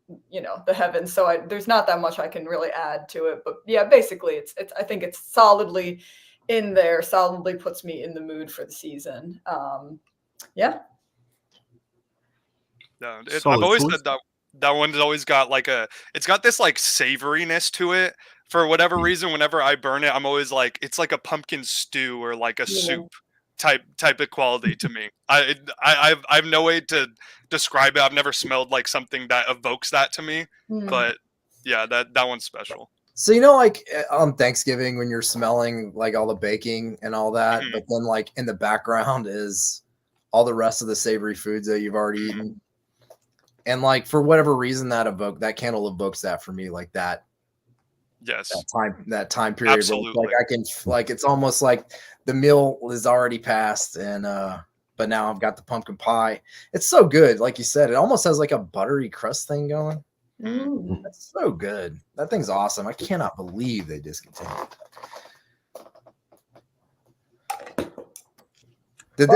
the heavens, so there's not that much I can really add to it. But yeah, basically, I think it's solidly in there, solidly puts me in the mood for the season. Yeah. No, I've always said that one's always got it's got this like savoriness to it. For whatever reason, whenever I burn it, I'm always like, it's like a pumpkin stew or like a soup type of quality to me. I've no way to describe it. I've never smelled like something that evokes that to me. But yeah, that one's special. So, like on Thanksgiving when you're smelling like all the baking and all that, but then like in the background is all the rest of the savory foods that you've already eaten. And like, for whatever reason that candle evokes that for me, like that. Yes. That time period. Absolutely. Like I can, like, it's almost like the meal is already passed, and but now I've got the pumpkin pie. It's so good. Like you said, it almost has like a buttery crust thing going. That's so good. That thing's awesome. I cannot believe they discontinued. Did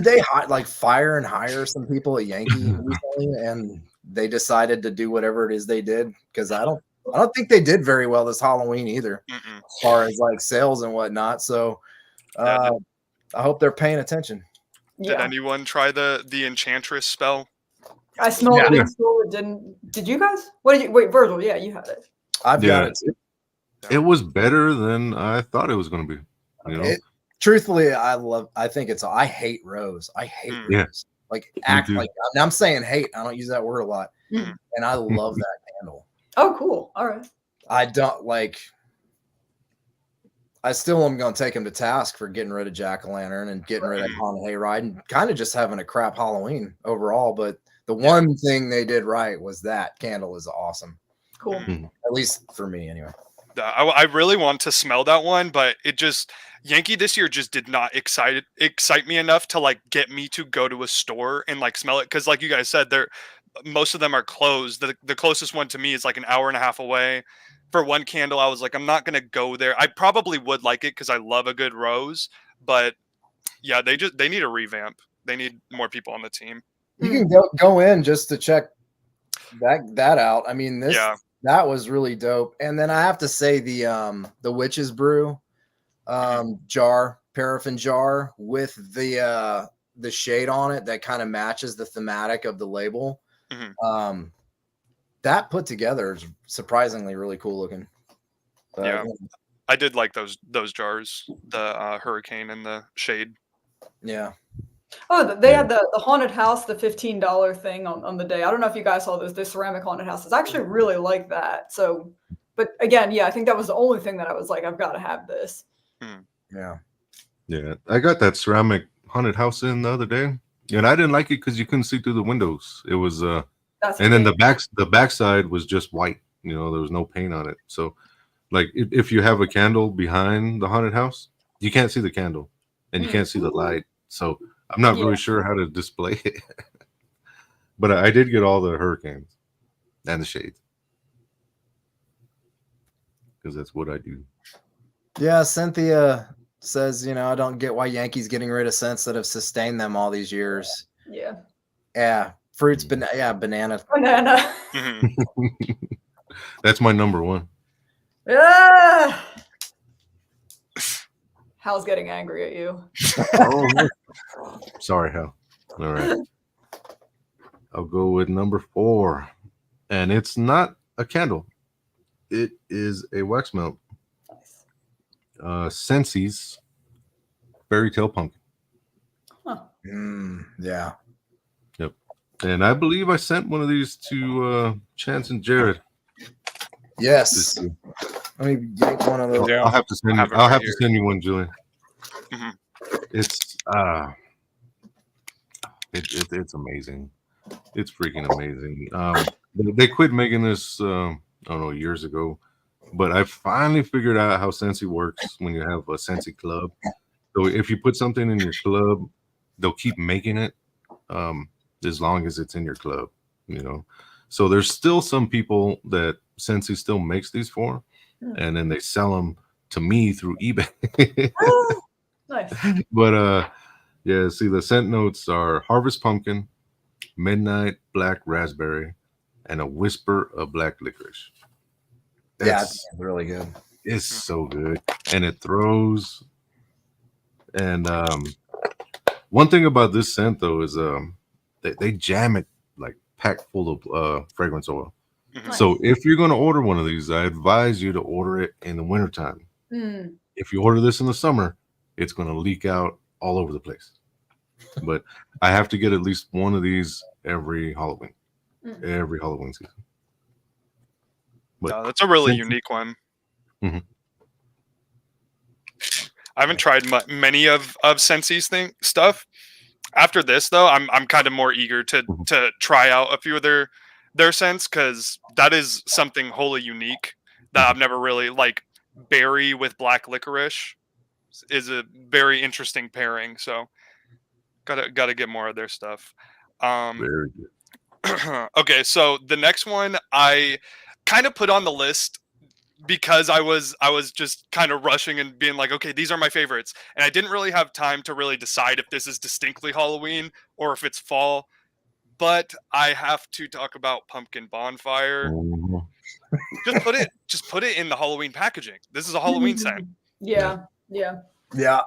they fire and hire some people at Yankee recently, and they decided to do whatever it is they did? Because I don't think they did very well this Halloween either, as far as like sales and whatnot. So I hope they're paying attention. Did anyone try the Enchantress spell? I smelled it in store. Did you guys? Wait, Virgil, yeah, you had it. I've got it too. It was better than I thought it was going to be. Truthfully, I hate Rose. I hate Rose. Like, act like, I'm saying hate. I don't use that word a lot. And I love that candle. Oh, cool. All right. I don't like, I still am going to take him to task for getting rid of Jack-o'-lantern and getting rid of Haunted Hayride and kind of just having a crap Halloween overall. But the one thing they did right was that candle is awesome. Cool. At least for me, anyway. I really want to smell that one, but Yankee this year just did not excite me enough to like get me to go to a store and like smell it. Because like you guys said, most of them are closed. The closest one to me is like an hour and a half away. For one candle, I was like, I'm not gonna go there. I probably would like it because I love a good rose, but yeah, they need a revamp. They need more people on the team. You can go in just to check that out. I mean, that was really dope. And then I have to say the Witch's Brew paraffin jar with the shade on it that kind of matches the thematic of the label. That put together is surprisingly really cool looking. I did like those jars, the hurricane and the shade. Yeah. Oh, they had the haunted house, the $15 thing on the day. I don't know if you guys saw the ceramic haunted houses. I actually really like that. So, but again, I think that was the only thing that I was like, I've got to have this. Yeah. I got that ceramic haunted house in the other day, and I didn't like it because you couldn't see through the windows. It was and then the backside was just white. There was no paint on it. So, like, if you have a candle behind the haunted house, you can't see the candle, and you can't see the light. So I'm not really sure how to display it. But I did get all the hurricanes and the shades because that's what I do. Yeah, Cynthia says, I don't get why Yankees getting rid of scents that have sustained them all these years. Yeah. Fruits, banana. That's my number one. Yeah. Hal's getting angry at you. Sorry, Hal. All right. I'll go with number 4. And it's not a candle. It is a wax melt. Scentsys Fairy Tale Pumpkin. Huh. Yeah. Yep. And I believe I sent one of these to Chance and Jared. Yes. Let me yank one of those. Yeah. I'll have to send you. have it I'll right have here. to send you one, Julian. Mhm. It's amazing. It's freaking amazing. They quit making this I don't know, years ago, but I finally figured out how Scentsy works when you have a Scentsy club. So if you put something in your club, they'll keep making it as long as it's in your club, you know. So there's still some people that Scentsy still makes these for, and then they sell them to me through eBay. Nice. But yeah, see, the scent notes are Harvest Pumpkin, Midnight Black Raspberry, and a whisper of black licorice. Yeah, it's really good. It's so good, and it throws. And one thing about this scent though is they jam it like packed full of fragrance oil. Mhm. So if you're going to order one of these, I advise you to order it in the wintertime. Mm. If you order this in the summer, it's going to leak out all over the place. But I have to get at least one of these every Halloween season. But No, that's a really Scentsy- unique one. Mhm. I haven't tried many of Scensy's stuff. After this, though, I'm kind of more eager to try out a few of their scents, because that is something wholly unique that I've never really like. Berry with black licorice is a very interesting pairing. So gotta get more of their stuff. Very good. Okay, so the next one I kind of put on the list because I was just kind of rushing and being like, okay, these are my favorites, and I didn't really have time to really decide if this is distinctly Halloween or if it's fall. But I have to talk about Pumpkin Bonfire. Mhm. Just put it in the Halloween packaging. This is a Halloween scent. Yeah. Yeah.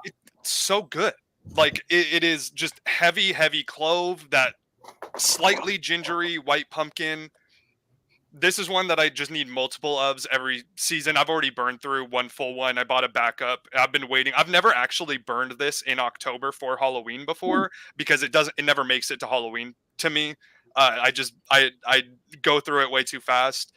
It's so good. Like it is just heavy clove, that slightly gingery white pumpkin. This is one that I just need multiple ofs every season. I've already burned through one full one. I bought a backup. I've been waiting. I've never actually burned this in October for Halloween before, because it never makes it to Halloween to me. I go through it way too fast.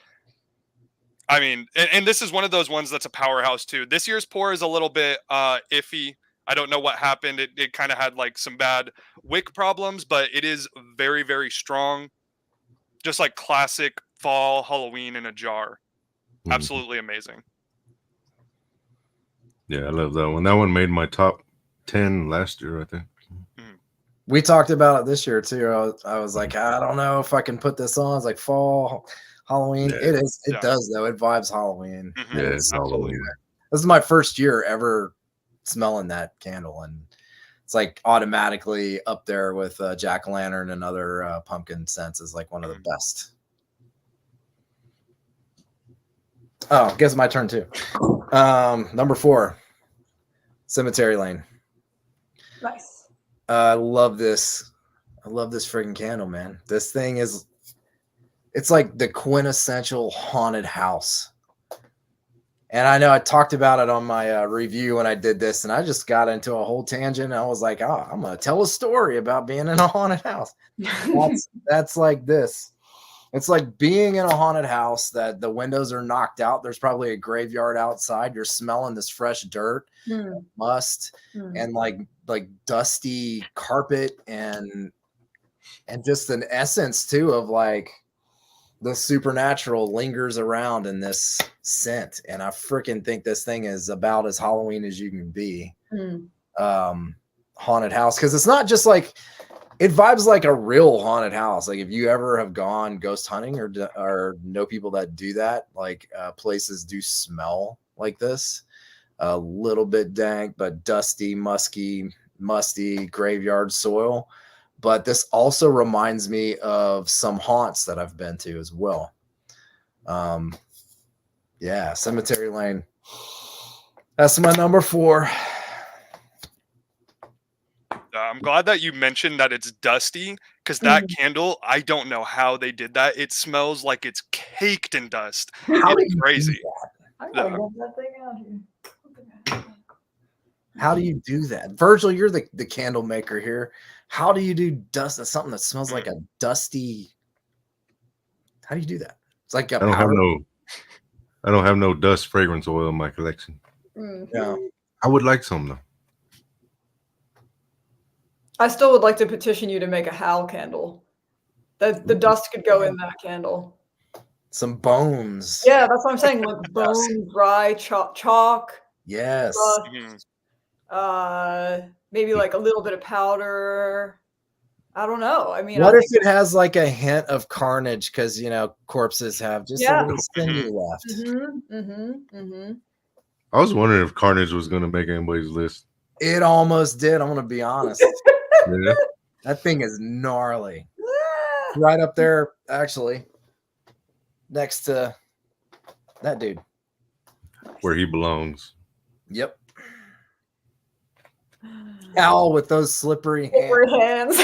I mean, and this is one of those ones that's a powerhouse too. This year's pour is a little bit iffy. I don't know what happened. It kind of had like some bad wick problems, but it is very, very strong. Just like classic fall Halloween in a jar. Absolutely amazing. Yeah, I love that one. That one made my top 10 last year, I think. We talked about it this year too. I was like, I don't know if I can put this on. It's like fall, Halloween. Yeah. It is. It Yeah. does though. It vibes Halloween. Mhm. Yeah, It's it's Halloween. This is my first year ever smelling that candle, and it's like automatically up there with jack-o'-lantern and other pumpkin scents is like one of the best. Oh, I guess my turn too. Number 4, Cemetery Lane. Nice. I love this. I love this freaking candle, man. This thing is, it's like the quintessential haunted house. And I know I talked about it on my review when I did this, and I just got into a whole tangent. I was like, oh, I'm going to tell a story about being in a haunted house. That's like this. It's like being in a haunted house that the windows are knocked out. There's probably a graveyard outside. You're smelling this fresh dirt, must, and like dusty carpet, and just an essence too of like the supernatural lingers around in this scent. And I freaking think this thing is about as Halloween as you can be. Haunted house, because it's not just like, it vibes like a real haunted house. Like if you ever have gone ghost hunting or know people that do that, like places do smell like this, a little bit dank, but dusty, musty graveyard soil. But this also reminds me of some haunts that I've been to as well. Yeah, Cemetery Lane. That's my number 4. I'm glad that you mentioned that it's dusty, because that Mhm. candle, I don't know how they did that. It smells like it's caked in dust. How do It's you do crazy. I gotta Yeah. get that thing out here. How do you do that? Virgil, you're the candle maker here. How do you do dust? Something that smells like a dusty. How do you do that? It's like a I don't have powder. no dust fragrance oil in my collection. Mhm. Yeah. I would like some though. I still would like to petition you to make a Hal candle. The dust could go in that candle. Some bones. Yeah, that's what I'm saying. Like bone, dry chalk, Yes. dust, maybe like a little bit of powder. I don't know. I mean, What I if think it has like a hint of carnage? Because corpses have just a Yeah. little sinew left. I was wondering if Carnage was going to make anybody's list. It almost did. I'm gonna be honest. Yeah. That thing is gnarly. Right up there, actually, next to that dude. Where he belongs. Yep. Owl with those slippery hands. Slippery hands.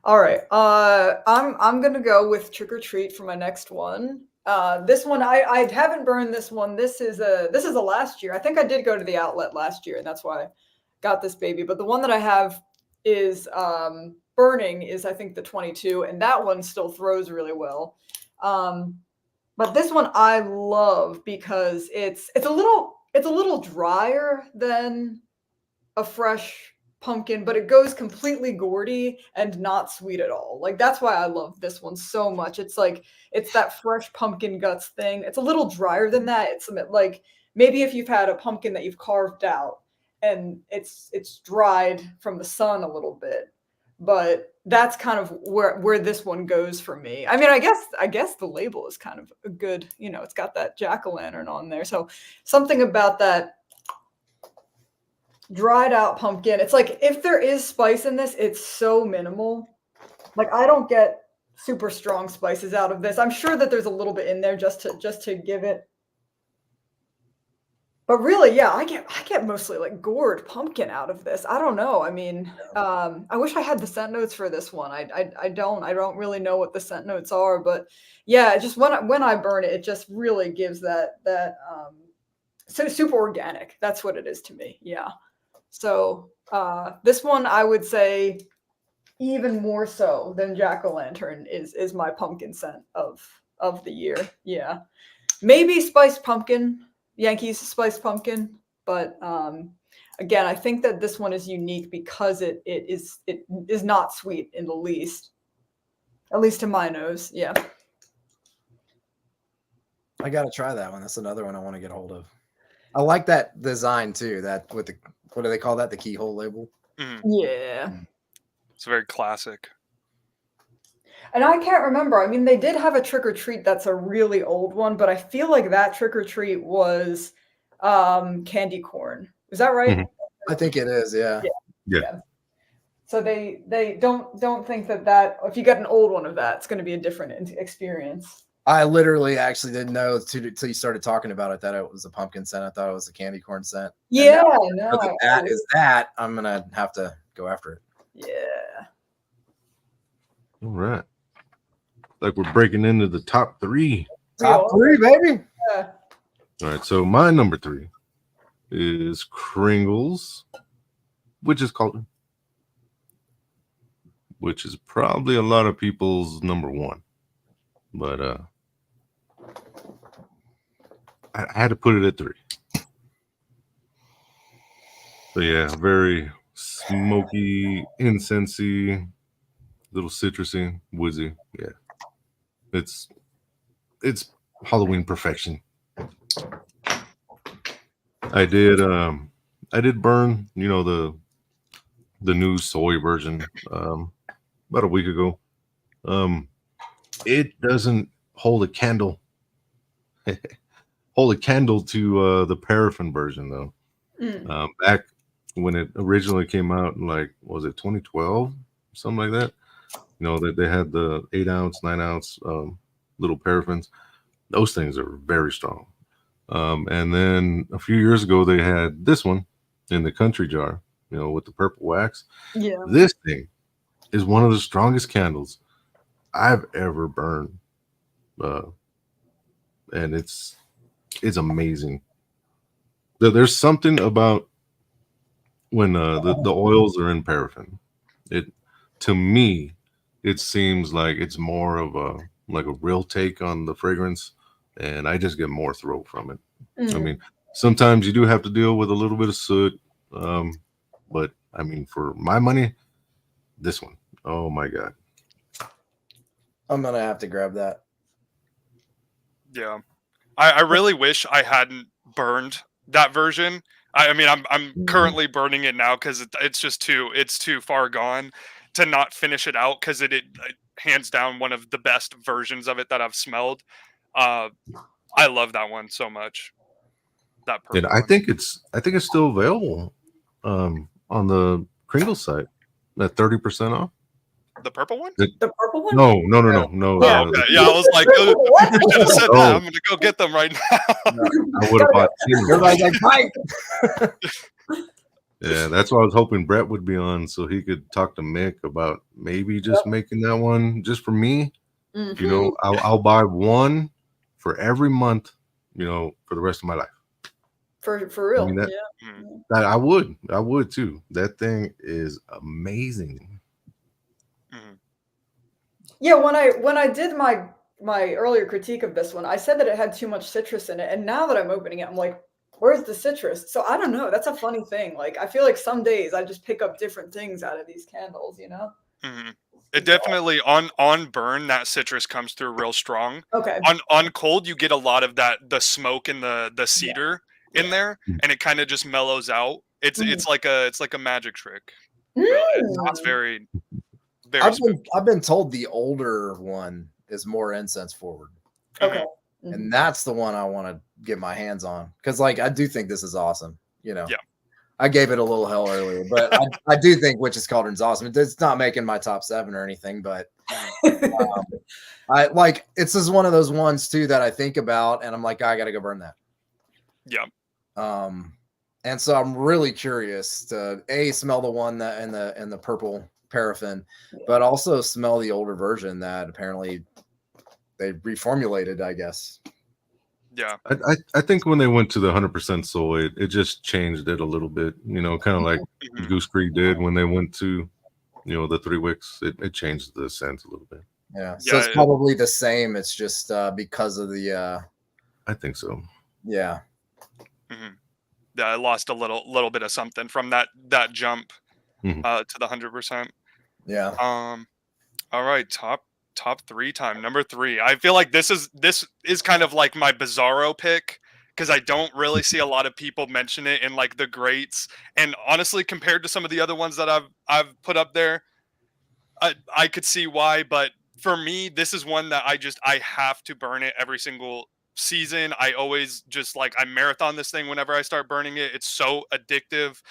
All right. I'm gonna go with Trick or Treat for my next one. This one I haven't burned this one. This is a last year. I think I did go to the outlet last year, and that's why I got this baby. But the one that I have is burning is I think the 22, and that one still throws really well. But this one I love because it's a little drier than a fresh pumpkin, but it goes completely gourdy and not sweet at all. Like that's why I love this one so much. It's like it's that fresh pumpkin guts thing. It's a little drier than that. It's like maybe if you've had a pumpkin that you've carved out and it's dried from the sun a little bit. But that's kind of where this one goes for me. I mean, I guess the label is kind of a good, it's got that jack-o'-lantern on there. So something about that dried out pumpkin. It's like if there is spice in this, it's so minimal. Like I don't get super strong spices out of this. I'm sure that there's a little bit in there just to give it. But really, yeah, I get mostly like gourd pumpkin out of this. I don't know. I mean, I wish I had the scent notes for this one. I don't really know what the scent notes are, but yeah, just when I burn it, it just really gives that so super organic. That's what it is to me. Yeah. So this one I would say even more so than jack-o'-lantern is my pumpkin scent of the year. Yeah. Maybe spiced pumpkin. Yankees spiced pumpkin, but again, I think that this one is unique because it is not sweet in the least, at least to my nose. Yeah, I gotta try that one. That's another one I want to get hold of. I like that design too. That with the what do they call that? The keyhole label. Yeah. It's very classic. And I can't remember. I mean, they did have a Trick or Treat that's a really old one, but I feel like that Trick or Treat was candy corn. Is that right? Mm-hmm. I think it is. Yeah. Yeah. So they don't think that if you get an old one of that, it's going to be a different experience. I literally actually didn't know until you started talking about it that it was a pumpkin scent. I thought it was a candy corn scent. Yeah, That is that. I'm gonna have to go after it. Yeah. All right. Like we're breaking into the top three. Top three, baby. Yeah. All right. So my number 3 is Kringle's, which is probably a lot of people's number 1. But I had to put it at 3. So yeah, very smoky, incensey, little citrusy, woodsy. Yeah. It's Halloween perfection. I did burn, the new soy version about a week ago. It doesn't hold a candle to the paraffin version though. Back when it originally came out, like was it 2012, something like that? That they had the 8-ounce, 9-ounce little paraffins. Those things are very strong. And then a few years ago, they had this one in the country jar, with the purple wax. Yeah. This thing is one of the strongest candles I've ever burned. And it's amazing. There's something about when the oils are in paraffin. To me, it seems like it's more of a real take on the fragrance, and I just get more throat from it. I mean, sometimes you do have to deal with a little bit of soot, but I mean, for my money, this one, oh my god. I'm gonna have to grab that. Yeah, I really wish I hadn't burned that version. I mean, I'm currently burning it now because it's just too far gone to not finish it out, because it hands down one of the best versions of it that I've smelled. I love that one so much. That purple And I one. think it's still available on the Kringle site at 30% off. The purple one? The purple one? No. Yeah. Okay. Yeah, I was like, you should have said that. I'm gonna go get them right now. I would have bought 10. Everybody's like, "Fight!" Yeah, that's why I was hoping Brett would be on so he could talk to Mick about maybe just making that one just for me. I'll buy one for every month, for the rest of my life. For real. I mean, yeah. I would too. That thing is amazing. Yeah, when I did my earlier critique of this one, I said that it had too much citrus in it, and now that I'm opening it, I'm like, where's the citrus? So I don't know. That's a funny thing. Like, I feel like some days I just pick up different things out of these candles, It definitely on burn, that citrus comes through real strong. Okay. On cold, you get a lot of the smoke and the cedar in there, and it kind of just mellows out. It's like a magic trick. Really. It's very I've been told the older one is more incense forward. Okay. And that's the one I want to get my hands on, because I do think this is awesome. Yeah. I gave it a little hell earlier, but I do think Witch's Cauldron's awesome. It's not making my top 7 or anything, but it's just one of those ones too that I think about and I'm like, I gotta go burn that. Yeah. And so I'm really curious to smell the one that in the purple paraffin, but also smell the older version that apparently they reformulated, I guess. Yeah. I think when they went to the 100% soy, it just changed it a little bit, kind of like Goose Creek did when they went to, the 3 wicks. It changed the scent a little bit. Yeah. So it's probably the same. It's just because of the. I think so. Yeah. Yeah, I lost a little bit of something from that jump to the 100%. Yeah. All right, top 3 time. Number 3. I feel like this is kind of like my bizarro pick, because I don't really see a lot of people mention it in like the greats. And honestly, compared to some of the other ones that I've put up there, I could see why. But for me, this is one that I have to burn it every single season. I always just I marathon this thing whenever I start burning it. It's so addictive.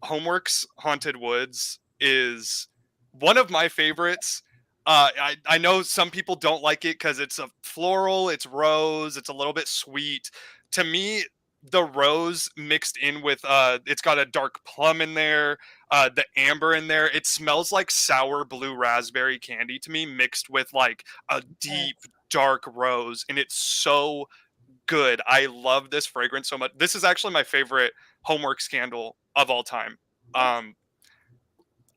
Homeworks Haunted Woods is one of my favorites. I know some people don't like it because it's a floral, it's rose, it's a little bit sweet. To me, the rose mixed in with it's got a dark plum in there, the amber in there. It smells like sour blue raspberry candy to me, mixed with like a deep dark rose, and it's so good. I love this fragrance so much. This is actually my favorite Homeworks candle of all time.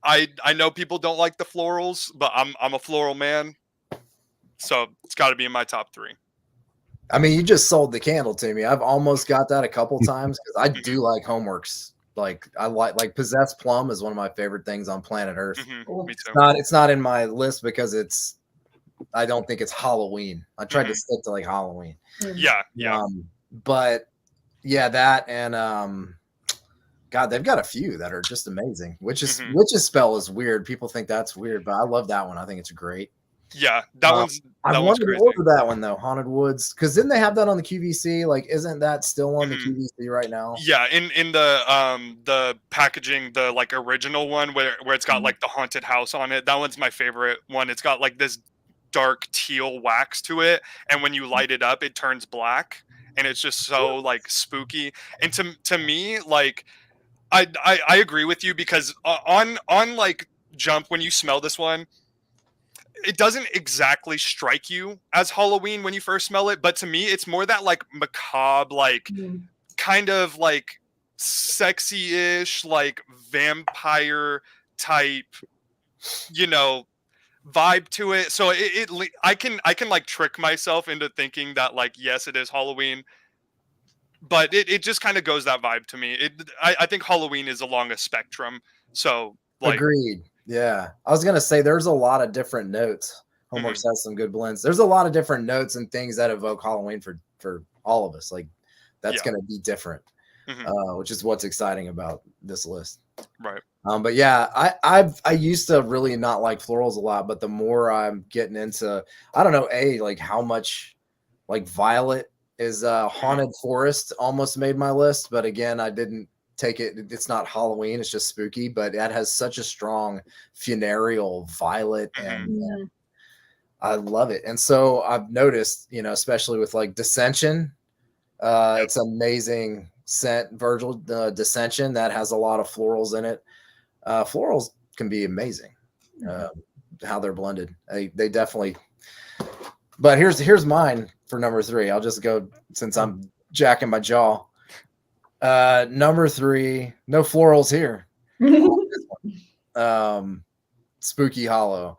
I know people don't like the florals, but I'm a floral man, so it's got to be in my top 3. I mean, you just sold the candle to me. I've almost got that a couple times because I do like Homeworks. I like Possessed Plum is one of my favorite things on planet Earth. Me too. It's not in my list because I don't think it's Halloween. I tried to stick to Halloween. Yeah. But yeah, that and God, they've got a few that are just amazing. Witch's Spell is weird. People think that's weird, but I love that one. I think it's great. Yeah, that one's I one's wanted crazy. to order that one though, Haunted Woods, because didn't they have that on the QVC? Isn't that still on the QVC right now? Yeah, in the packaging, the original one where it's got the haunted house on it. That one's my favorite one. It's got this dark teal wax to it, and when you light it up, it turns black. and it's just so like spooky. And to me, like I agree with you, because on like Jump, when you smell this one, it doesn't exactly strike you as Halloween when you first smell it, but to me it's more that like macabre, like kind of like sexy-ish, like vampire type, you know, vibe to it. So I can like trick myself into thinking that like, yes, it is Halloween, but it just kind of goes that vibe to me. I think Halloween is along a spectrum. So like, Agreed. Yeah. I was gonna say there's a lot of different notes. Homeworks has some good blends. There's a lot of different notes and things that evoke Halloween for all of us. Like that's gonna be different. Which is what's exciting about this list. Right. But yeah, I used to really not like florals a lot, but the more I'm getting into, I don't know, like how much like violet is haunted forest almost made my list, but again, I didn't take it. It's not Halloween, it's just spooky, but it has such a strong funereal violet, and I love it. And so I've noticed, you know, especially with like Dissension, it's amazing scent, Virgil Dissension, that has a lot of florals in it. Florals can be amazing, how they're blended. They definitely. But here's mine for number 3. I'll just go since I'm jacking my jaw. Number 3, no florals here. Spooky Hollow,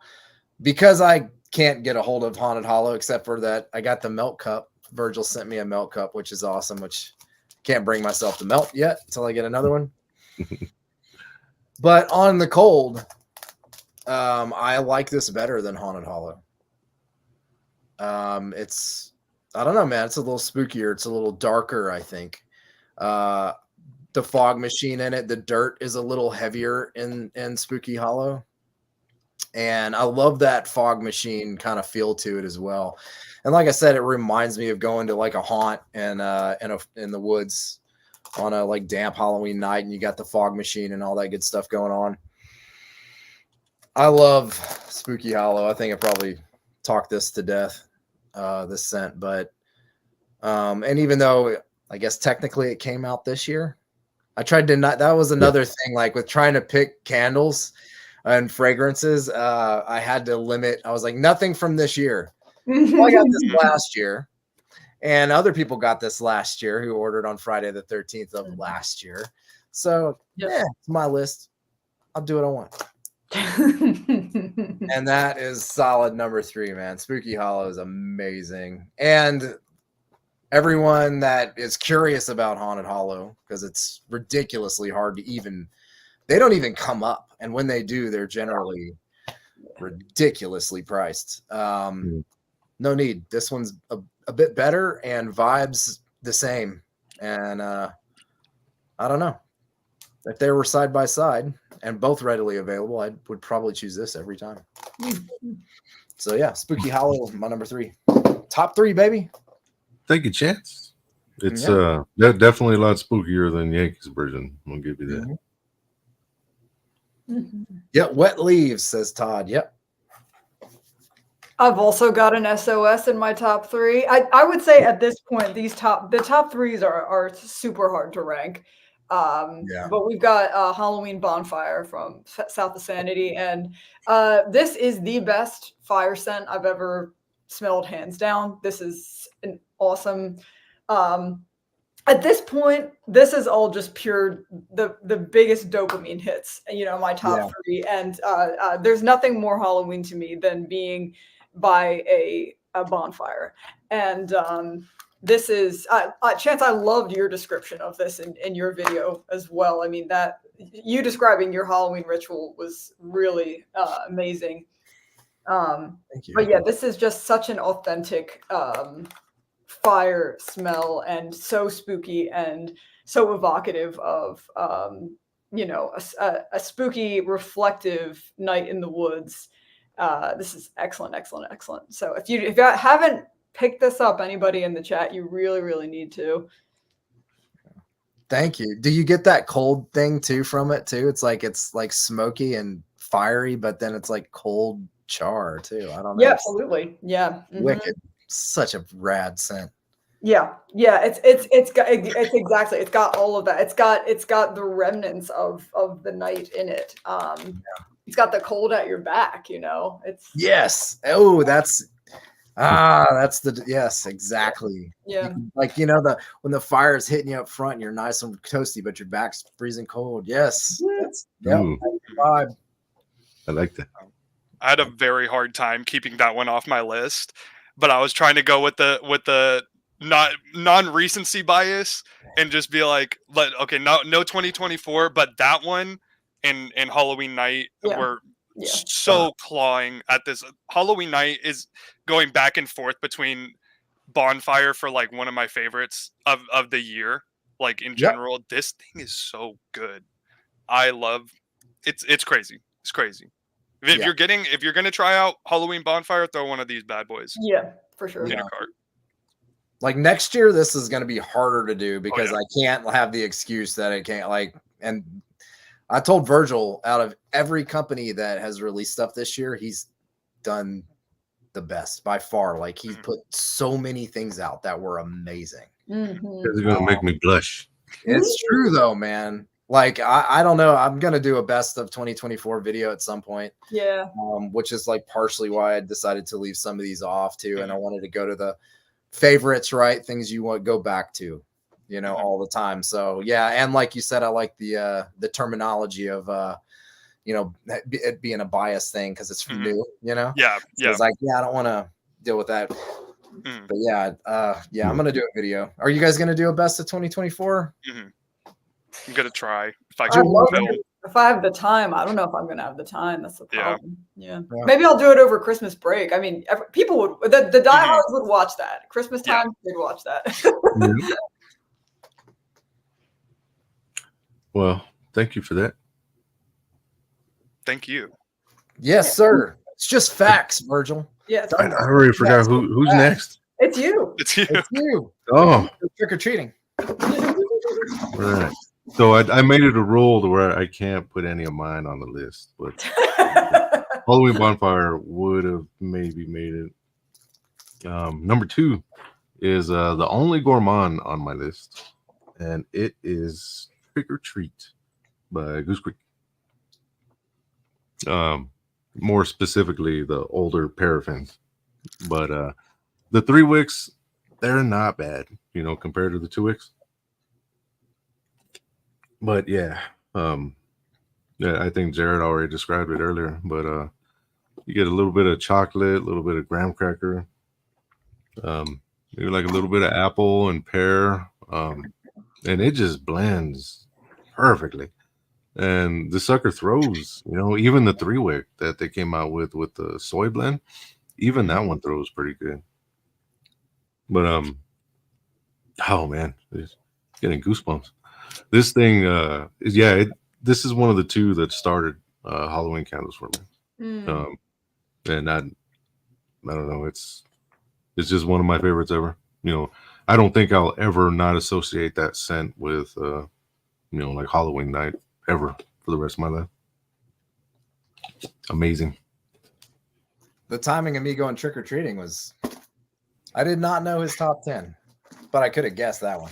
because I can't get a hold of Haunted Hollow except for that I got the melt cup. Virgil sent me a melt cup, which is awesome, which can't bring myself to melt yet until I get another one. But on the cold, I like this better than Haunted Hollow. It's, I don't know, man. It's a little spookier. It's a little darker, I think. The fog machine in it, the dirt is a little heavier in Spooky Hollow. And I love that fog machine kind of feel to it as well. And like I said, it reminds me of going to like a haunt and in the woods on a like damp Halloween night, and you got the fog machine and all that good stuff going on. I love Spooky Hollow. I think I probably talked this to death, this scent, but and even though I guess technically it came out this year, I tried to not. That was another thing, like with trying to pick candles and fragrances. I had to limit. I was like, nothing from this year. Well, I got this last year, and other people got this last year who ordered on Friday the 13th of last year. So yeah, it's my list. I'll do what I want. And that is solid number 3, man. Spooky Hollow is amazing. And everyone that is curious about Haunted Hollow, because it's ridiculously hard to even, they don't even come up. And when they do, they're generally ridiculously priced. No need. This one's a bit better and vibes the same. And I don't know. If they were side by side and both readily available, I would probably choose this every time. So yeah, Spooky Hollow, my number 3. Top 3, baby. Take a chance. It's definitely a lot spookier than Yankees version. I'll give you that. Yeah, Wet Leaves, says Todd. Yep. I've also got an SOS in my top 3. I would say at this point, the top 3s are super hard to rank. But we've got Halloween Bonfire from South of Sanity, and this is the best fire scent I've ever smelled, hands down. This is an awesome. At this point, this is all just pure the biggest dopamine hits. You know, my top 3, and there's nothing more Halloween to me than being by a bonfire. And this is Chance, I loved your description of this in your video as well. I mean, that you describing your Halloween ritual was really amazing. Thank you. But yeah, this is just such an authentic fire smell, and so spooky and so evocative of you know, a spooky, reflective night in the woods. This is excellent. So if you haven't picked this up, anybody in the chat, you really need to. Thank you. Do you get that cold thing too from it too? It's like smoky and fiery, but then it's like cold char too. I don't know. Yeah, absolutely. Yeah. Wicked. Such a rad scent. Yeah, yeah, it's exactly, it's got all of that. It's got the remnants of the night in it. It's got the cold at your back, you know. It's Yes. That's the yes, exactly. yeah. Like, you know, when the fire is hitting you up front and you're nice and toasty, but your back's freezing cold. Yes. That's Ooh, vibe. I like that. I had a very hard time keeping that one off my list, but I was trying to go with the not non-recency bias and just be like, okay, no 2024, but that one and Halloween Night Yeah. were Yeah. so clawing at this. Halloween Night is going back and forth between Bonfire for like one of my favorites of the year, like in general. This thing is so good. I love it's crazy. It's crazy. If you're gonna try out Halloween Bonfire, throw one of these bad boys Yeah, for sure. in a cart. Like next year, this is going to be harder to do because I can't have the excuse that I can't and I told Virgil, out of every company that has released stuff this year, he's done the best by far. Like he's put so many things out that were amazing. It's gonna make me blush. It's true though, man. Like I don't know. I'm gonna do a best of 2024 video at some point. Yeah. Which is like partially why I decided to leave some of these off too, and I wanted to go to the favorites, right? Things you want to go back to, you know, all the time. So yeah, and like you said, I like the terminology of you know, it being a bias thing because it's new, you know. Yeah, so it's like, I don't want to deal with that. But yeah, I'm gonna do a video. Are you guys gonna do a best of 2024? I'm gonna try if I I'd can. love to, if I have the time. I don't know if I'm gonna have the time. That's the Yeah. problem. Yeah. Maybe I'll do it over Christmas break. I mean, people would, the diehards would watch that. Christmas time, they'd watch that. Well, thank you for that. Thank you. Yes, sir. It's just facts, Virgil. Yes. I already forgot who's next. It's you. It's you. It's you. Oh, Trick or treating. right. So I made it a rule to where I can't put any of mine on the list, but Halloween Bonfire would have maybe made it. Number 2 is the only gourmand on my list, and it is Trick or Treat by Goose Creek. More specifically, the older paraffins, but the 3 wicks, they're not bad, you know, compared to the 2 wicks. But yeah, I think Jared already described it earlier. But you get a little bit of chocolate, a little bit of graham cracker, maybe like a little bit of apple and pear, and it just blends perfectly. And the sucker throws, you know, even the 3 wick that they came out with the soy blend, even that one throws pretty good. But oh man, it's getting goosebumps. This thing this is one of the 2 that started Halloween candles for me. And I don't know, it's just one of my favorites ever. You know, I don't think I'll ever not associate that scent with you know, like Halloween night ever for the rest of my life. Amazing. The timing of me going trick or treating was, I did not know his top 10, but I could have guessed that one.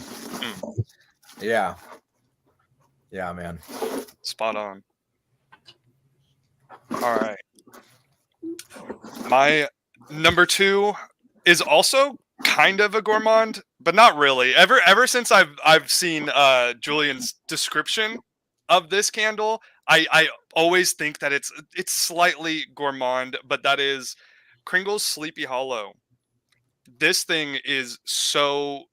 Yeah, man. Spot on. All right. My number 2 is also kind of a gourmand, but not really. Ever since I've seen Julian's description of this candle, I always think that it's slightly gourmand, but that is Kringle's Sleepy Hollow. This thing is so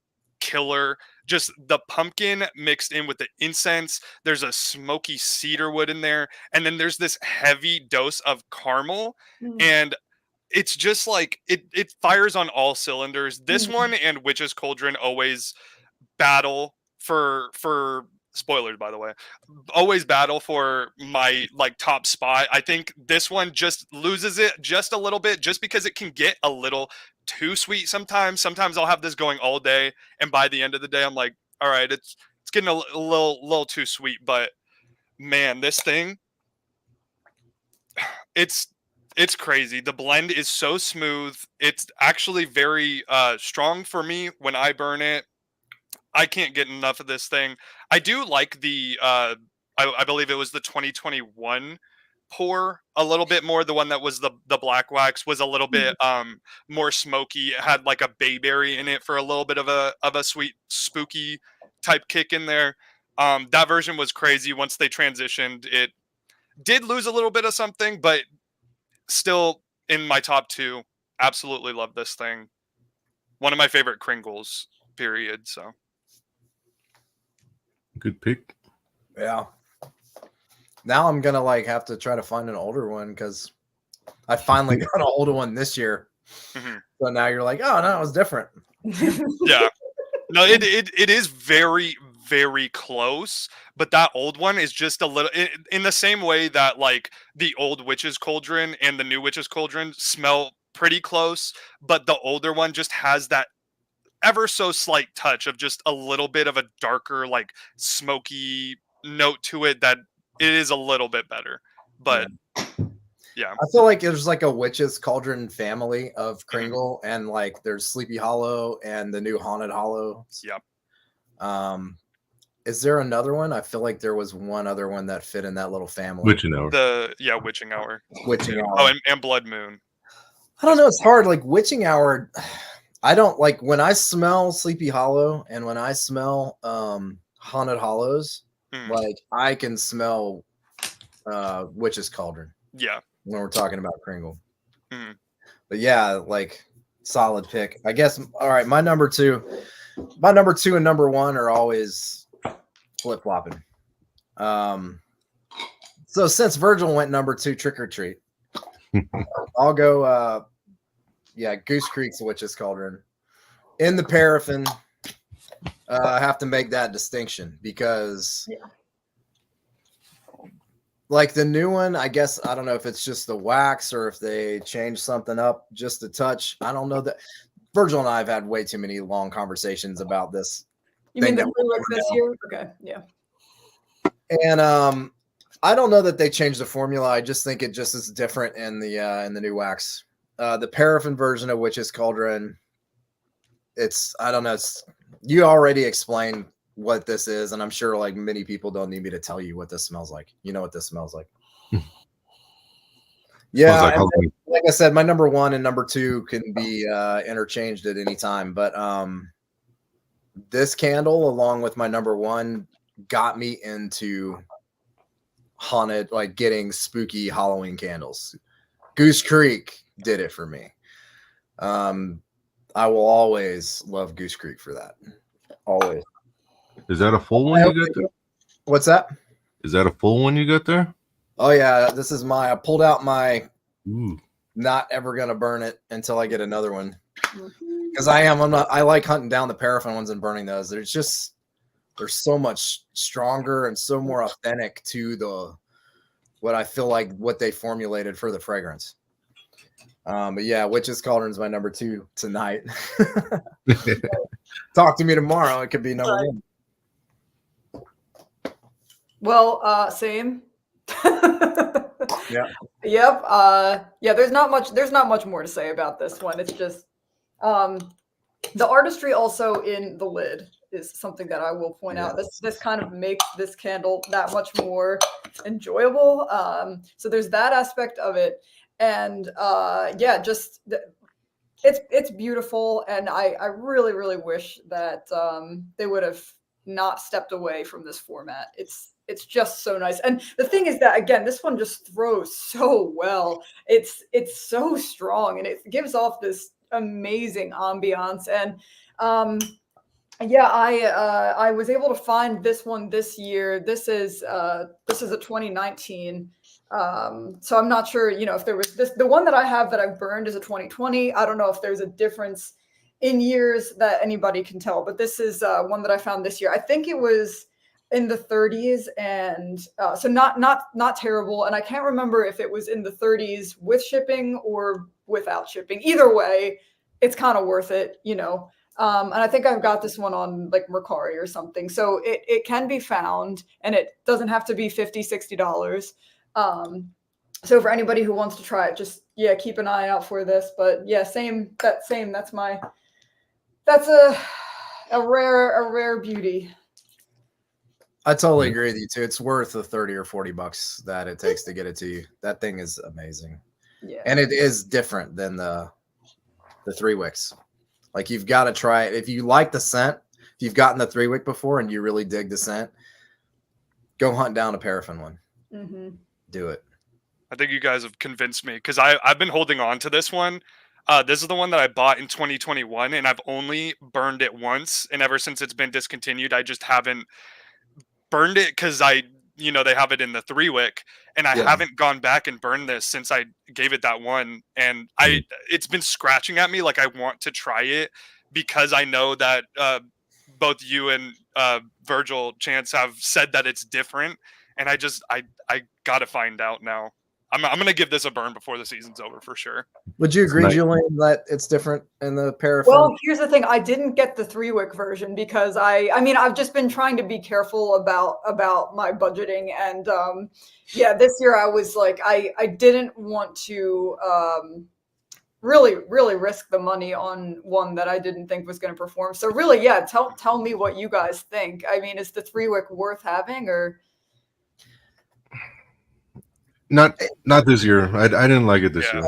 killer. Just the pumpkin mixed in with the incense. There's a smoky cedar wood in there. And then there's this heavy dose of caramel. And it's just like, it fires on all cylinders. This one and Witch's Cauldron always battle for spoilers, by the way, always battle for my like top spot. I think this one just loses it just a little bit, just because it can get a little too sweet sometimes. Sometimes I'll have this going all day, and by the end of the day, I'm like, all right, it's getting a little too sweet. But man, this thing, it's It's crazy. The blend is so smooth. It's actually very strong for me when I burn it. I can't get enough of this thing. I do like the I believe it was the 2021 pour a little bit more. The one that was the black wax was a little bit more smoky. It had like a bayberry in it for a little bit of a sweet spooky type kick in there. That version was crazy. Once they transitioned, it did lose a little bit of something, but still in my top 2. Absolutely love this thing. One of my favorite Kringles, period. So Good pick. Yeah. Now I'm gonna like have to try to find an older one because I finally got an older one this year. Mhm. So now you're like, oh no, it was different. Yeah. No, it is very, very close, but that old one is just a little in the same way that like the old Witch's Cauldron and the new Witch's Cauldron smell pretty close, but the older one just has that ever so slight touch of just a little bit of a darker, like smoky note to it that it is a little bit better. But yeah. I feel like there's like a Witch's Cauldron family of Kringle, and like there's Sleepy Hollow and the new Haunted Hollow. Yep. Is there another one? I feel like there was one other one that fit in that little family. Witching Hour. Witching Hour. Witching Hour. Oh, and Blood Moon. I don't know. It's hard. Like Witching Hour, I don't like when I smell Sleepy Hollow and when I smell Haunted Hollows. Like I can smell Witch's Cauldron. Yeah. When we're talking about Kringle. But yeah, like solid pick. I guess. All right, my number 2 and number 1 are always flip flopping. So since Virgil went number 2, Trick or Treat, I'll go. Goose Creek's Witch's Cauldron. In the paraffin, I have to make that distinction because, like the new one, I guess I don't know if it's just the wax or if they changed something up just a touch. I don't know that. Virgil and I have had way too many long conversations about this. You mean the new this year? Okay, yeah. And I don't know that they changed the formula. I just think it just is different in the new wax. The paraffin version of Witch's Cauldron, I don't know. You already explained what this is, and I'm sure like many people don't need me to tell you what this smells like. You know what this smells like. Yeah, like I said, my number 1 and number 2 can be interchanged at any time. But this candle, along with my number 1, got me into haunted, like getting spooky Halloween candles. Goose Creek did it for me. I will always love Goose Creek for that. Always. Is that a full one you got there? What's that? Is that a full one you got there? Oh yeah, this is I pulled out my not ever gonna burn it until I get another one. Because I like hunting down the paraffin ones and burning those. They're so much stronger and so more authentic to what I feel like what they formulated for the fragrance. But yeah, Witch's Cauldron's my number 2 tonight. Talk to me tomorrow. It could be number 1. Well, same. Yeah. Yep. Yeah, there's not much more to say about this one. It's just the artistry also in the lid is something that I will point out. This kind of makes this candle that much more enjoyable. So there's that aspect of it. And it's beautiful, and I really, really wish that they would have not stepped away from this format. It's just so nice. And the thing is that, again, this one just throws so well. It's so strong, and it gives off this amazing ambiance. And I was able to find this one this year. This is a 2019. So I'm not sure, if there was the one that I have that I've burned is a 2020. I don't know if there's a difference in years that anybody can tell, but this is one that I found this year. I think it was in the 30s, and so not terrible. And I can't remember if it was in the 30s with shipping or without shipping. Either way, it's kind of worth it, And I think I've got this one on like Mercari or something. So it can be found, and it doesn't have to be $50, $60. So for anybody who wants to try it, just keep an eye out for this. But yeah, same. That's a rare beauty. I totally agree with you too. It's worth the 30 or 40 bucks that it takes to get it to you. That thing is amazing. Yeah. And it is different than the 3 wicks. Like, you've got to try it. If you like the scent, if you've gotten the 3 wick before and you really dig the scent, go hunt down a paraffin one. Mm-hmm. Do it. I think you guys have convinced me, because I've been holding on to this one. This is the one that I bought in 2021, and I've only burned it once. And ever since it's been discontinued, I just haven't burned it, because they have it in the 3 wick, and I haven't gone back and burned this since I gave it that one. And it's been scratching at me like I want to try it, because I know that both you and Virgil Chance have said that it's different, and I gotta find out now. I'm gonna give this a burn before the season's over for sure. Would you agree, Julian, that it's different in the paraffin? Well, here's the thing. I didn't get the 3 wick version because I've just been trying to be careful about my budgeting. And this year I was like, I didn't want to really risk the money on one that I didn't think was going to perform. So really, tell me what you guys think. I mean, is the 3 wick worth having, or? Not this year. I didn't like it this year.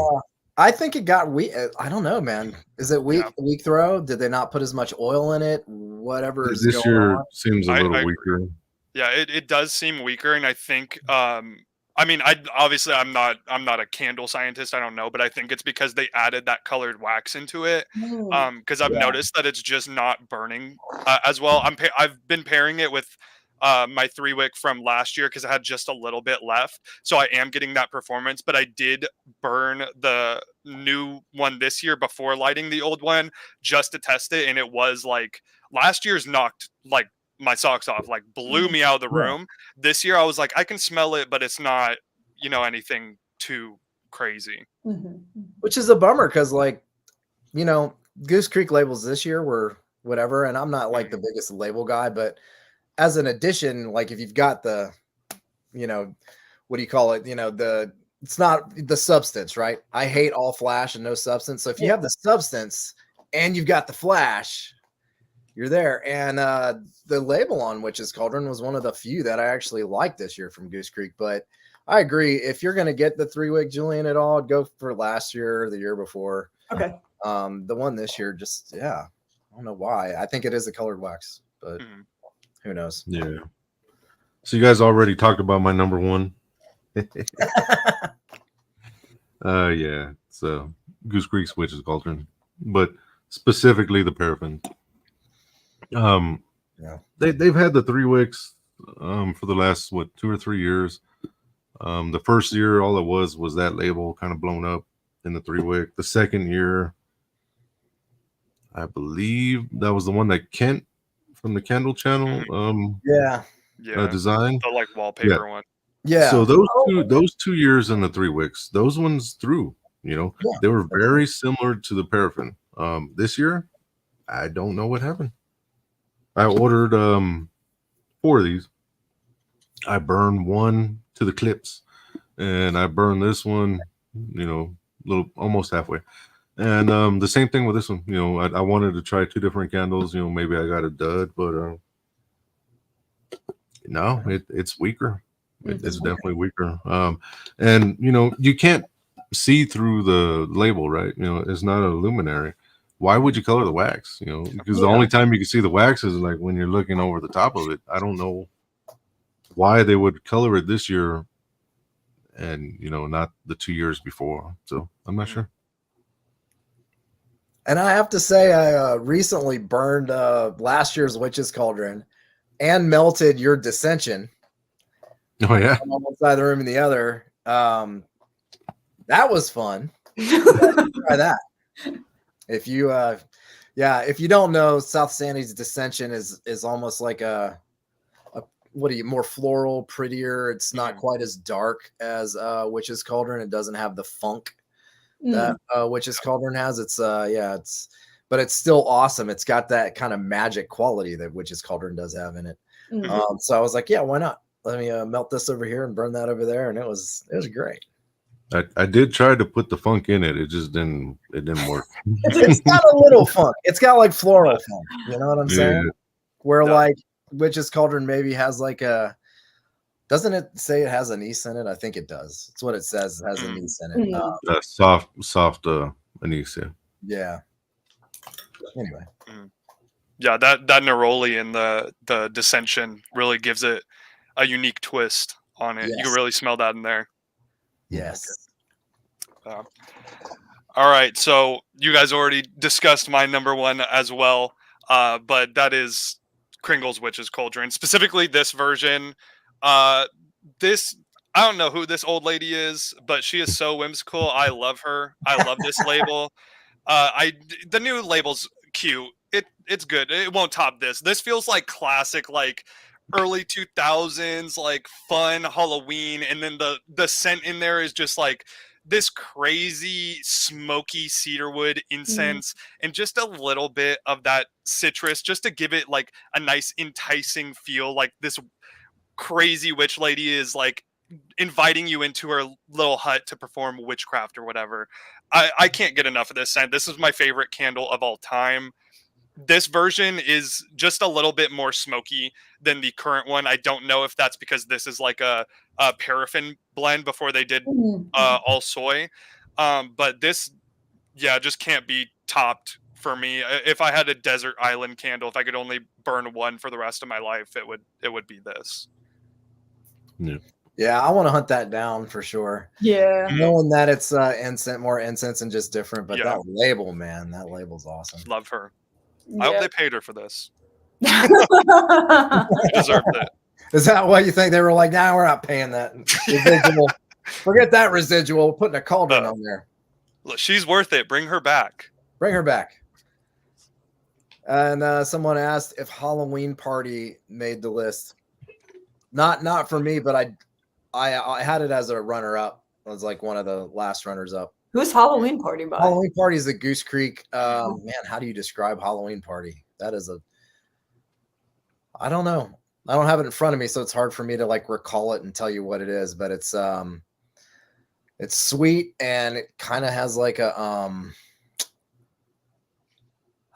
I think it got weak. I don't know, man. Is it weak throw? Did they not put as much oil in it? Whatever. This year seems a little weaker. Yeah, it does seem weaker, and I think I'm not a candle scientist. I don't know, but I think it's because they added that colored wax into it. Because I've noticed that it's just not burning as well. I've been pairing it with my 3 wick from last year because I had just a little bit left, so I am getting that performance. But I did burn the new one this year before lighting the old one just to test it, and it was like last year's knocked like my socks off, like blew me out of the room. This year I was like, I can smell it, but it's not anything too crazy. Which is a bummer, because Goose Creek labels this year were whatever, and I'm not like the biggest label guy, but as an addition, like if you've got the, what do you call it? It's not the substance, right? I hate all flash and no substance. So if you have the substance and you've got the flash, you're there. And the label on Witch's Cauldron was one of the few that I actually liked this year from Goose Creek. But I agree. If you're going to get the 3 wick, Julian, at all, go for last year or the year before. Okay. The one this year, I don't know why. I think it is a colored wax, but who knows? Yeah. So you guys already talked about my number one. Yeah. So Goose Creek's Witch's Cauldron, but specifically the paraffin. They've had the 3 wicks for the last 2 or 3 years. The first year, all it was that label kind of blown up in the 3 wick. The second year, I believe that was the one that Kent from the Candle Channel design, the like wallpaper one. Yeah. So those 2 years in the 3 wicks, those ones threw. They were very similar to the paraffin. This year, I don't know what happened. I ordered 4 of these. I burned one to the clips, and I burned this one, almost halfway. And the same thing with this one. I wanted to try 2 different candles. Maybe I got a dud, but no, it's weaker. It's definitely weaker. And you can't see through the label, right? It's not a luminary. Why would you color the wax? Because the only time you can see the wax is like when you're looking over the top of it. I don't know why they would color it this year and not the 2 years before. So I'm not sure. And I have to say, I recently burned last year's Witch's Cauldron and melted your Dissension. Oh yeah, on one side of the room and the other. That was fun. Try that. If you don't know, South Sandy's Dissension is almost like a more floral, prettier. It's not quite as dark as Witch's Cauldron. It doesn't have the funk that Witch's Cauldron has. But it's still awesome. It's got that kind of magic quality that Witch's Cauldron does have in it. So I was like, yeah, why not? Let me melt this over here and burn that over there, and it was great. I did try to put the funk in it. It just didn't work. It's got a little funk. It's got like floral funk. You know what I'm saying? Yeah. Where Yeah. like Witch's Cauldron maybe has like a. Doesn't it say it has anise in it? I think it does. It's what it says. It has anise in it. Soft anise. Yeah. Anyway. Yeah, that neroli and the dissension really gives it a unique twist on it. You Yes. can really smell that in there. Yes. All right, so you guys already discussed my number one as well, but that is Kringle's Witch's Cauldron, specifically this version. This I don't know who this old lady is, but she is so whimsical. I love her. I love this label. The new label's cute. It's good. It won't top this. This feels like classic, like early 2000s, like fun Halloween, and then the scent in there is just like this crazy smoky cedarwood incense and just a little bit of that citrus just to give it like a nice enticing feel, like this crazy witch lady is like inviting you into her little hut to perform witchcraft or whatever. I can't get enough of this scent. This is my favorite candle of all time. This version is just a little bit more smoky than the current one. I don't know if that's because this is like a paraffin blend before they did all soy. But this, just can't be topped for me. If I had a desert island candle, if I could only burn one for the rest of my life, it would be this. Yeah, I want to hunt that down for sure. Yeah. Knowing that it's more incense and just different, but Yeah. that label, man, that label's awesome. Love her. I hope they paid her for this. Yeah. She deserved it. Is that why you think they were like, nah, we're not paying that residual? Forget that residual. We're putting a cauldron on there. Look, she's worth it. Bring her back. Bring her back. And someone asked if Halloween Party made the list. Not for me, but I had it as a runner up. It was like one of the last runners up. Who's Halloween Party by? Halloween Party is the Goose Creek. Man, how do you describe Halloween Party? That is I don't know. I don't have it in front of me, so it's hard for me to like recall it and tell you what it is, but it's sweet and it kind of has like a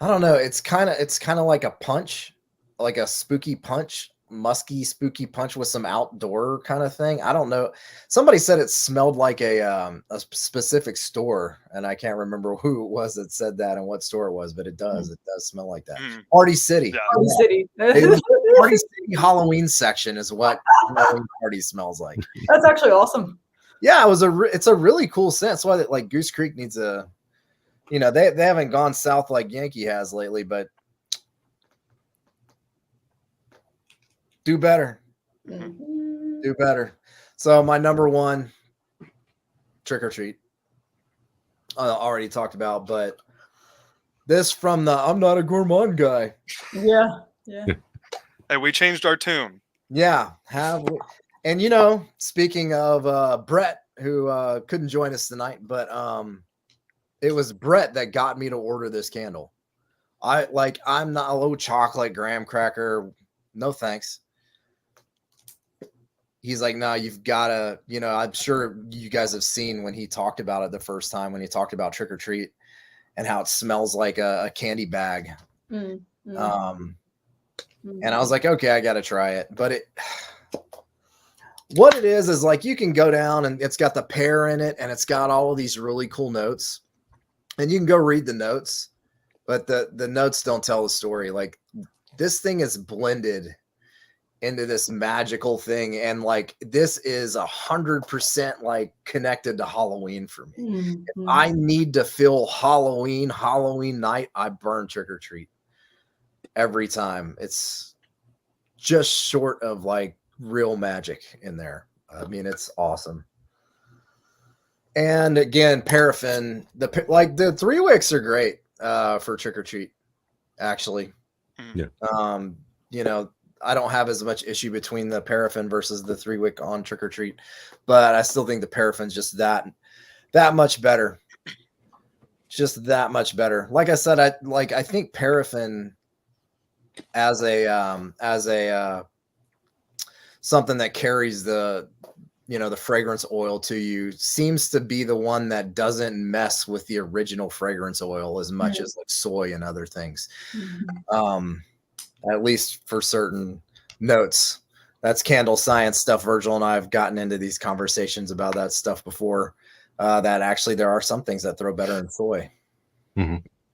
I don't know, it's kind of like a punch, like a spooky punch, musky spooky punch with some outdoor kind of thing. I don't know. Somebody said it smelled like a specific store, and I can't remember who it was that said that and what store it was, but it does. It does smell like that. Party City. Yeah. Party City. Party City Halloween section is what Halloween Party smells like. That's actually awesome. Yeah, it's a really cool scent. That's why like Goose Creek needs a, they haven't gone south like Yankee has lately, but do better. Do better. So my number one, Trick or Treat. I already talked about, but this from the I'm not a gourmand guy. Yeah. And we changed our tune. Yeah, and speaking of Brett, who couldn't join us tonight, but it was Brett that got me to order this candle. I'm not a low chocolate graham cracker. No thanks. He's like, no, you've got to, I'm sure you guys have seen when he talked about it the first time, when he talked about Trick or Treat and how it smells like a candy bag. And I was like, okay, I got to try it. But what it is like you can go down and it's got the pear in it and it's got all of these really cool notes and you can go read the notes, but the notes don't tell the story. Like this thing is blended into this magical thing. And like, this is 100% like connected to Halloween for me. If I need to feel Halloween night, I burn Trick or Treat every time. It's just short of like real magic in there. I mean, it's awesome. And again, paraffin, the 3 wicks are great for Trick or Treat, actually. Yeah. I don't have as much issue between the paraffin versus the 3 wick on Trick or Treat, but I still think the paraffin's just that much better. Just that much better. Like I said, I think paraffin as a something that carries the the fragrance oil to you seems to be the one that doesn't mess with the original fragrance oil as much as like soy and other things. At least for certain notes. That's candle science stuff. Virgil and I have gotten into these conversations about that stuff before, that actually there are some things that throw better in soy.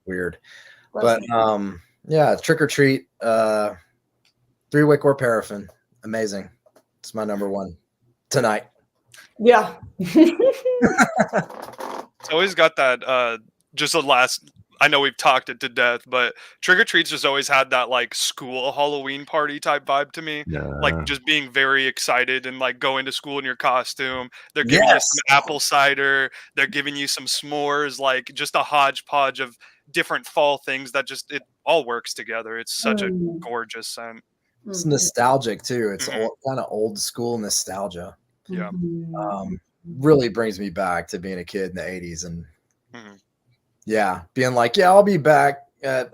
Weird. But yeah, trick or treat, 3-wick or paraffin. Amazing. It's my number one tonight. Yeah. It's always got that just a last, I know we've talked it to death, but trick or treats just always had that like school Halloween party type vibe to me. Like just being very excited and like going to school in your costume. They're giving you some apple cider, they're giving you some s'mores, like just a hodgepodge of different fall things that just, it all works together. It's such a gorgeous scent. It's nostalgic too. It's kind of old school nostalgia. Yeah. Really brings me back to being a kid in the 80s and yeah, being like, yeah, I'll be back at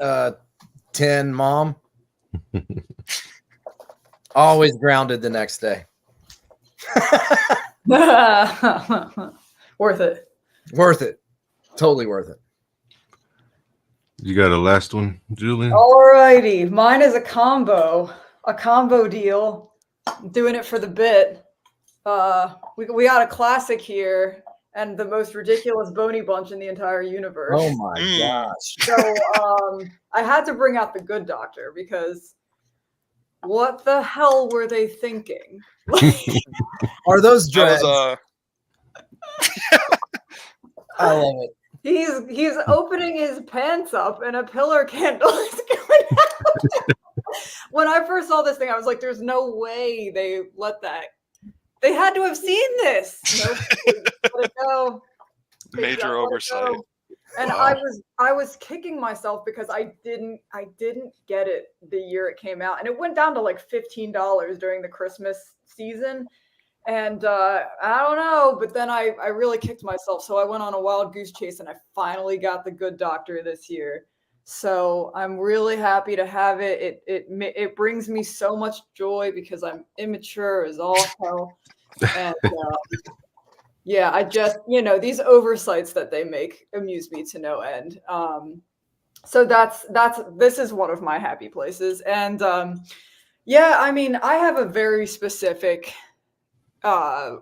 10, Mom. Always grounded the next day. Worth it. Worth it. Totally worth it. You got a last one, Julie? Alrighty. Mine is a combo deal. I'm doing it for the bit. We got a classic here. And the most ridiculous Boney Bunch in the entire universe. Oh my gosh. So I had to bring out the Good Doctor because what the hell were they thinking? Are those dreads? I love it. He's opening his pants up and a pillar candle is going out. When I first saw this thing, I was like, there's no way they let that. They had to have seen this. Nope. Let it go. Major oversight. And I was kicking myself because I didn't get it the year it came out, and it went down to like $15 during the Christmas season. And I don't know, but then I really kicked myself, so I went on a wild goose chase, and I finally got the Good Doctor this year. So I'm really happy to have it. It brings me so much joy because I'm immature as all hell. And yeah, I just, these oversights that they make amuse me to no end. So this is one of my happy places. And yeah, I mean, I have a very specific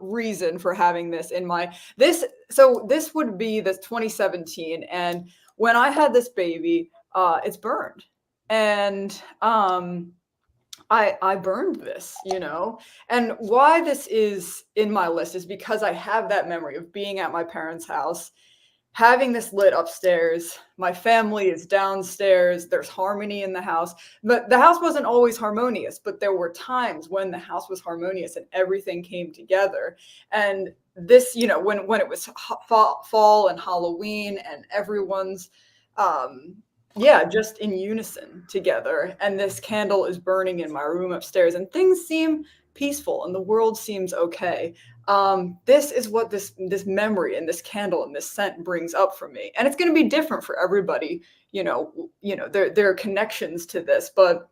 reason for having this in so this would be this 2017. And when I had this baby, it's burned. And I burned this, and why this is in my list is because I have that memory of being at my parents' house, having this lit upstairs. My family is downstairs. There's harmony in the house, but the house wasn't always harmonious, but there were times when the house was harmonious and everything came together. And this, when it was fall and Halloween and everyone's, just in unison together. And this candle is burning in my room upstairs and things seem peaceful and the world seems okay. This is what this memory and this candle and this scent brings up for me. And it's going to be different for everybody. There are connections to this, but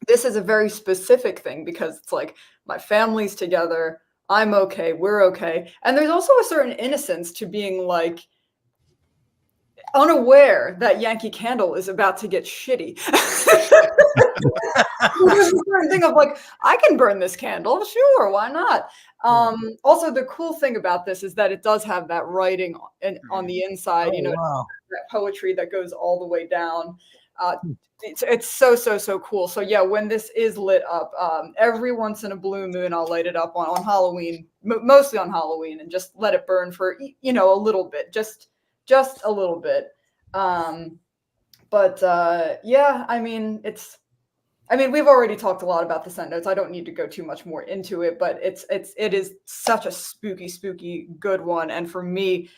this is a very specific thing because it's like my family's together. I'm okay. We're okay. And there's also a certain innocence to being like, unaware that Yankee Candle is about to get shitty. There's a certain thing of like, I can burn this candle, sure, why not? Also, the cool thing about this is that it does have that writing on the inside, that poetry that goes all the way down. It's so cool. So yeah, when this is lit up, every once in a blue moon, I'll light it up on Halloween, mostly on Halloween, and just let it burn for a little bit, just a little bit. Yeah, I mean, we've already talked a lot about the scent notes. I don't need to go too much more into it, but it is such a spooky good one. And for me,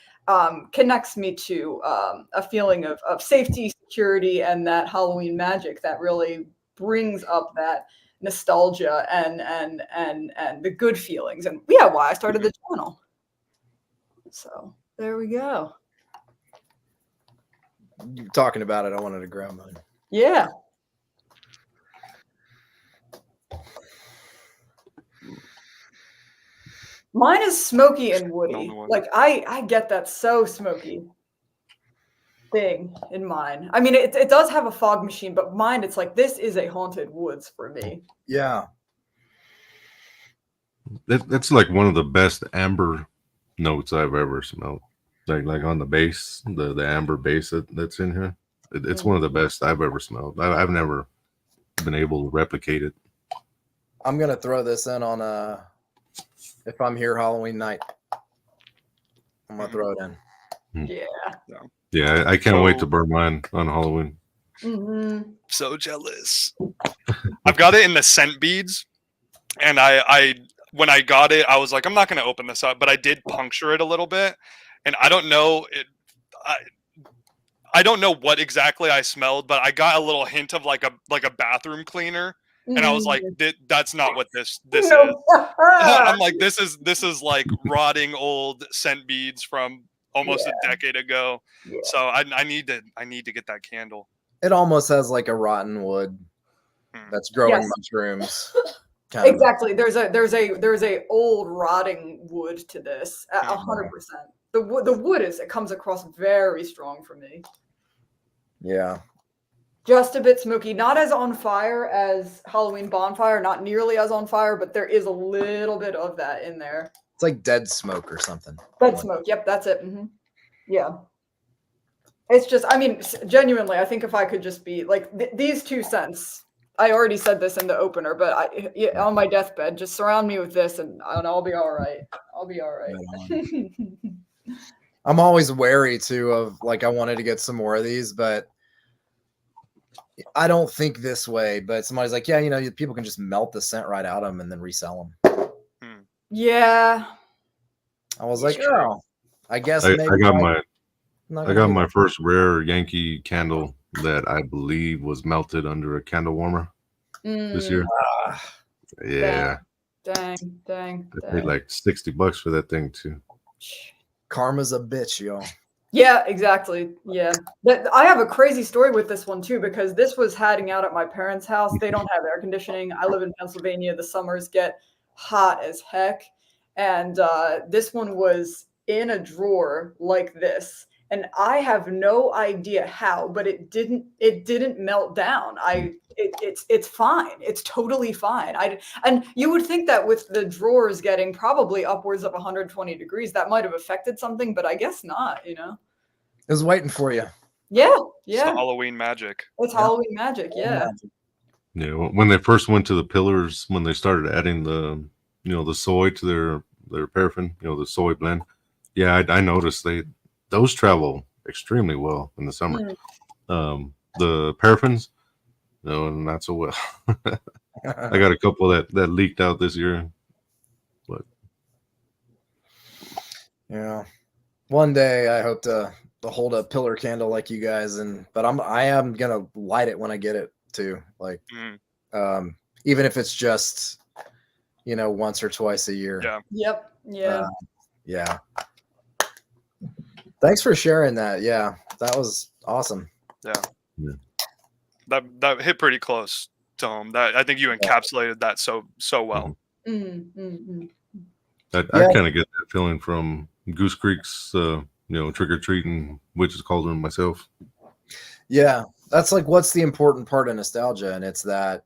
connects me to a feeling of safety, security, and that Halloween magic that really brings up that nostalgia and the good feelings. And yeah, why I started the channel. So there we go. Talking about it, I wanted to grab mine. Yeah. Mine is smoky and No, woody. no one. Like I get that so smoky thing in mine. I mean, it does have a fog machine, but mine, it's like this is a haunted woods for me. Yeah. That's like one of the best amber notes I've ever smelled. Like on the base, the amber base that's in here. It's one of the best I've ever smelled. I've never been able to replicate it. I'm gonna throw this in on if I'm here Halloween night. I'm gonna throw it in. Yeah. Yeah, I can't wait to burn mine on Halloween. Mm-hmm. So jealous. I've got it in the scent beads, and I when I got it, I was like, I'm not going to open this up, but I did puncture it a little bit, and I don't know it. I don't know what exactly I smelled, but I got a little hint of like a bathroom cleaner, and I was like, that's not what this is. I'm like, this is like rotting old scent beads from almost a decade ago. Yeah. So I need to get that candle. It almost has like a rotten wood that's growing Yes. mushrooms. kind of. Exactly. There's a old rotting wood to this. 100%. The wood it comes across very strong for me. Yeah. Just a bit smoky, not as on fire as Halloween Bonfire, not nearly as on fire, but there is a little bit of that in there. It's like dead smoke or something. Dead smoke. Yep, that's it. Yeah. It's just, I mean, genuinely, I think if I could just be like these two scents, I already said this in the opener, but on my deathbed, just surround me with this and I'll be all right. I'll be all right. I'm always wary too of like, I wanted to get some more of these, but I don't think this way. But somebody's like, yeah, people can just melt the scent right out of them and then resell them. Yeah. I was like, oh, I guess I maybe got my first rare Yankee candle that I believe was melted under a candle warmer this year. Yeah. Dang. I paid like $60 for that thing too. Karma's a bitch, y'all. Yeah, exactly. Yeah. I have a crazy story with this one too, because this was hiding out at my parents' house. They don't have air conditioning. I live in Pennsylvania. The summers get hot as heck. And this one was in a drawer like this. And I have no idea how, but it didn't melt down. It's fine. It's totally fine. And you would think that with the drawers getting probably upwards of 120 degrees, that might have affected something, but I guess not, It was waiting for you. Yeah. It's the Halloween magic. It's Halloween magic, yeah. Yeah, when they first went to the pillars, when they started adding the soy to their paraffin, the soy blend. Yeah, I noticed those travel extremely well in the summer. The paraffins, no, not so well. I got a couple that leaked out this year. But yeah, one day I hope to hold a pillar candle like you guys, but I am gonna light it when I get it too. Like, even if it's just once or twice a year. Yeah. Yep. Yeah. Yeah. Thanks for sharing that. Yeah, that was awesome. Yeah. That hit pretty close to home. That I think you encapsulated that so well. I kind of get that feeling from Goose Creek's, trick or treating witches cauldron myself. Yeah, that's like what's the important part of nostalgia, and it's that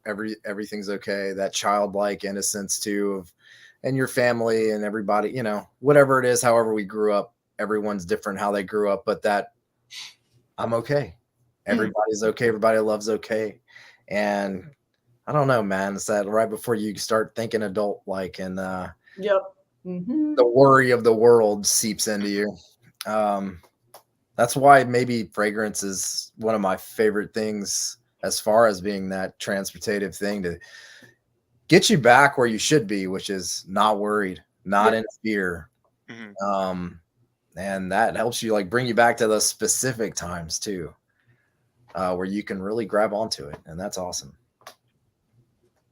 everything's okay. That childlike innocence too and your family and everybody, whatever it is, however we grew up, everyone's different how they grew up, but that I'm okay. Everybody's okay. Everybody loves okay. And I don't know, man, it's that right before you start thinking adult like, and Yep. the worry of the world seeps into you. That's why maybe fragrance is one of my favorite things as far as being that transportative thing to get you back where you should be, which is not worried, not in fear. And that helps you like bring you back to those specific times too, where you can really grab onto it. And that's awesome.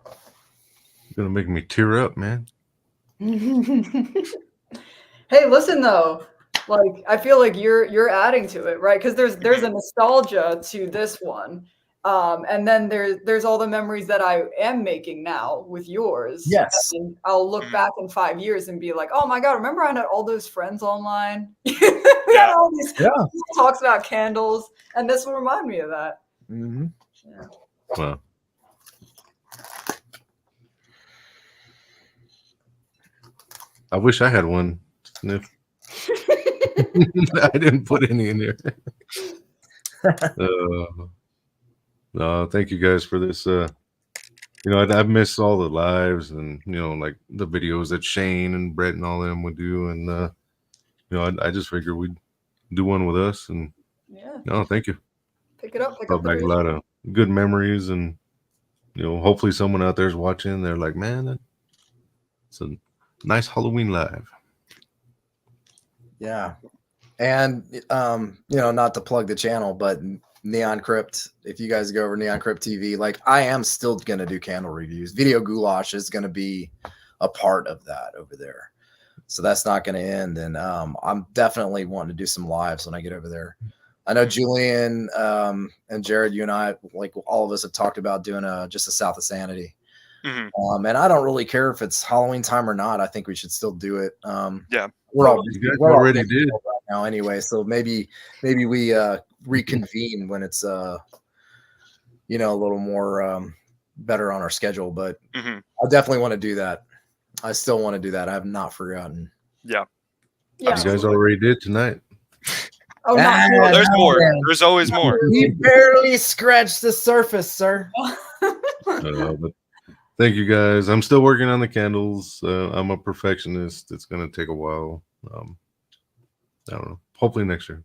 You're going to make me tear up, man. Hey, listen though, like I feel like you're adding to it, right? Because there's a nostalgia to this one, And then there's all the memories that I am making now with yours. Yes. And I'll look back in 5 years and be like, oh my God, remember I had all those friends online? We Yeah. had all these talks about candles, and this will remind me of that. Mm-hmm. Yeah. Wow. I wish I had one. Sniff. I didn't put any in there. No, thank you guys for this. I've missed all the lives and like the videos that Shane and Brett and all them would do, and I just figured we'd do one with us, and no, thank you. Pick it up. Brought back a lot of good memories, and hopefully someone out there's watching. They're like, man, it's a nice Halloween live. Yeah. And, not to plug the channel, but Neon Crypt, if you guys go over Neon Crypt TV, like I am still going to do candle reviews. Video Goulash is going to be a part of that over there. So that's not going to end. And I'm definitely wanting to do some lives when I get over there. I know Julian and Jared, you and I, like all of us have talked about doing just a South of Sanity. Mm-hmm. And I don't really care if it's Halloween time or not. I think we should still do it. Yeah. We're already did right now anyway. So maybe we reconvene when it's a little more better on our schedule. But I definitely want to do that. I still want to do that. I have not forgotten. Yeah. You guys already did tonight. Oh, no. There's more. There's always more. We barely scratched the surface, sir. But thank you guys. I'm still working on the candles. I'm a perfectionist. It's going to take a while. I don't know. Hopefully next year.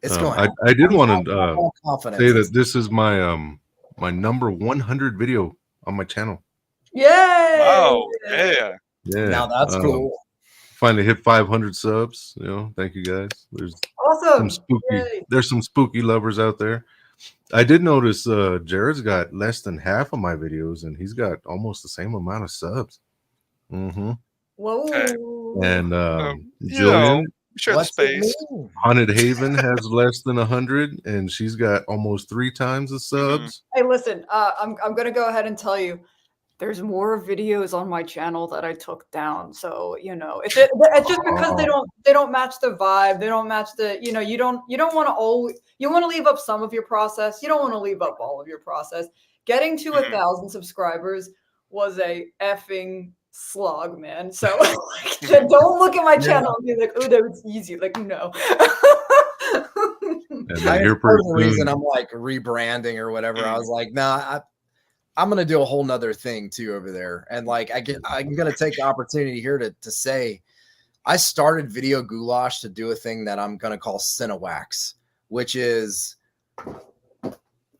It's going. I did want to say that this. this is my my number 100 video on my channel. Yay! Wow. Yeah. Yeah. Now that's cool. Finally hit 500 subs. Thank you guys. There's Awesome. some spooky. Yay. There's some spooky lovers out there. I did notice Jared's got less than half of my videos, and he's got almost the same amount of subs. Mm-hmm. Whoa. Okay. And Julian, share the space. Haunted Haven has less than 100, and she's got almost 3 times the subs. Hey, listen, I'm gonna go ahead and tell you, there's more videos on my channel that I took down. So it's just because they don't match the vibe. They don't match the you don't want to always, you want to leave up some of your process. You don't want to leave up all of your process. Getting to 1,000 subscribers was a effing slog, man. So don't look at my channel and be like, oh, that was easy. Like, no. And Part of the reason I'm like rebranding or whatever, I was like, nah, I'm gonna do a whole nother thing too over there. And like I'm gonna take the opportunity here to say I started Video Goulash to do a thing that I'm gonna call Cinewax, which is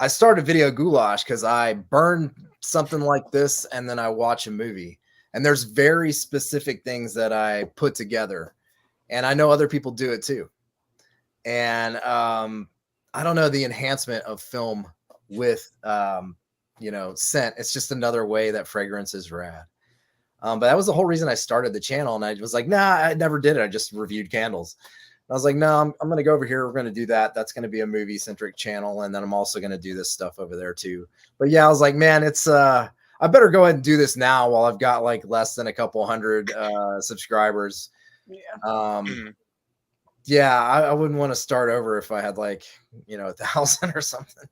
I started Video Goulash because I burn something like this and then I watch a movie. And there's very specific things that I put together. And I know other people do it too. And I don't know, the enhancement of film with scent. It's just another way that fragrance is rad. But that was the whole reason I started the channel. And I was like, nah, I never did it. I just reviewed candles. I was like, no, I'm going to go over here. We're going to do that. That's going to be a movie centric channel. And then I'm also going to do this stuff over there too. But yeah, I was like, man, it's, I better go ahead and do this now while I've got like less than a couple hundred subscribers. Yeah. Yeah, I wouldn't want to start over if I had like, 1,000 or something.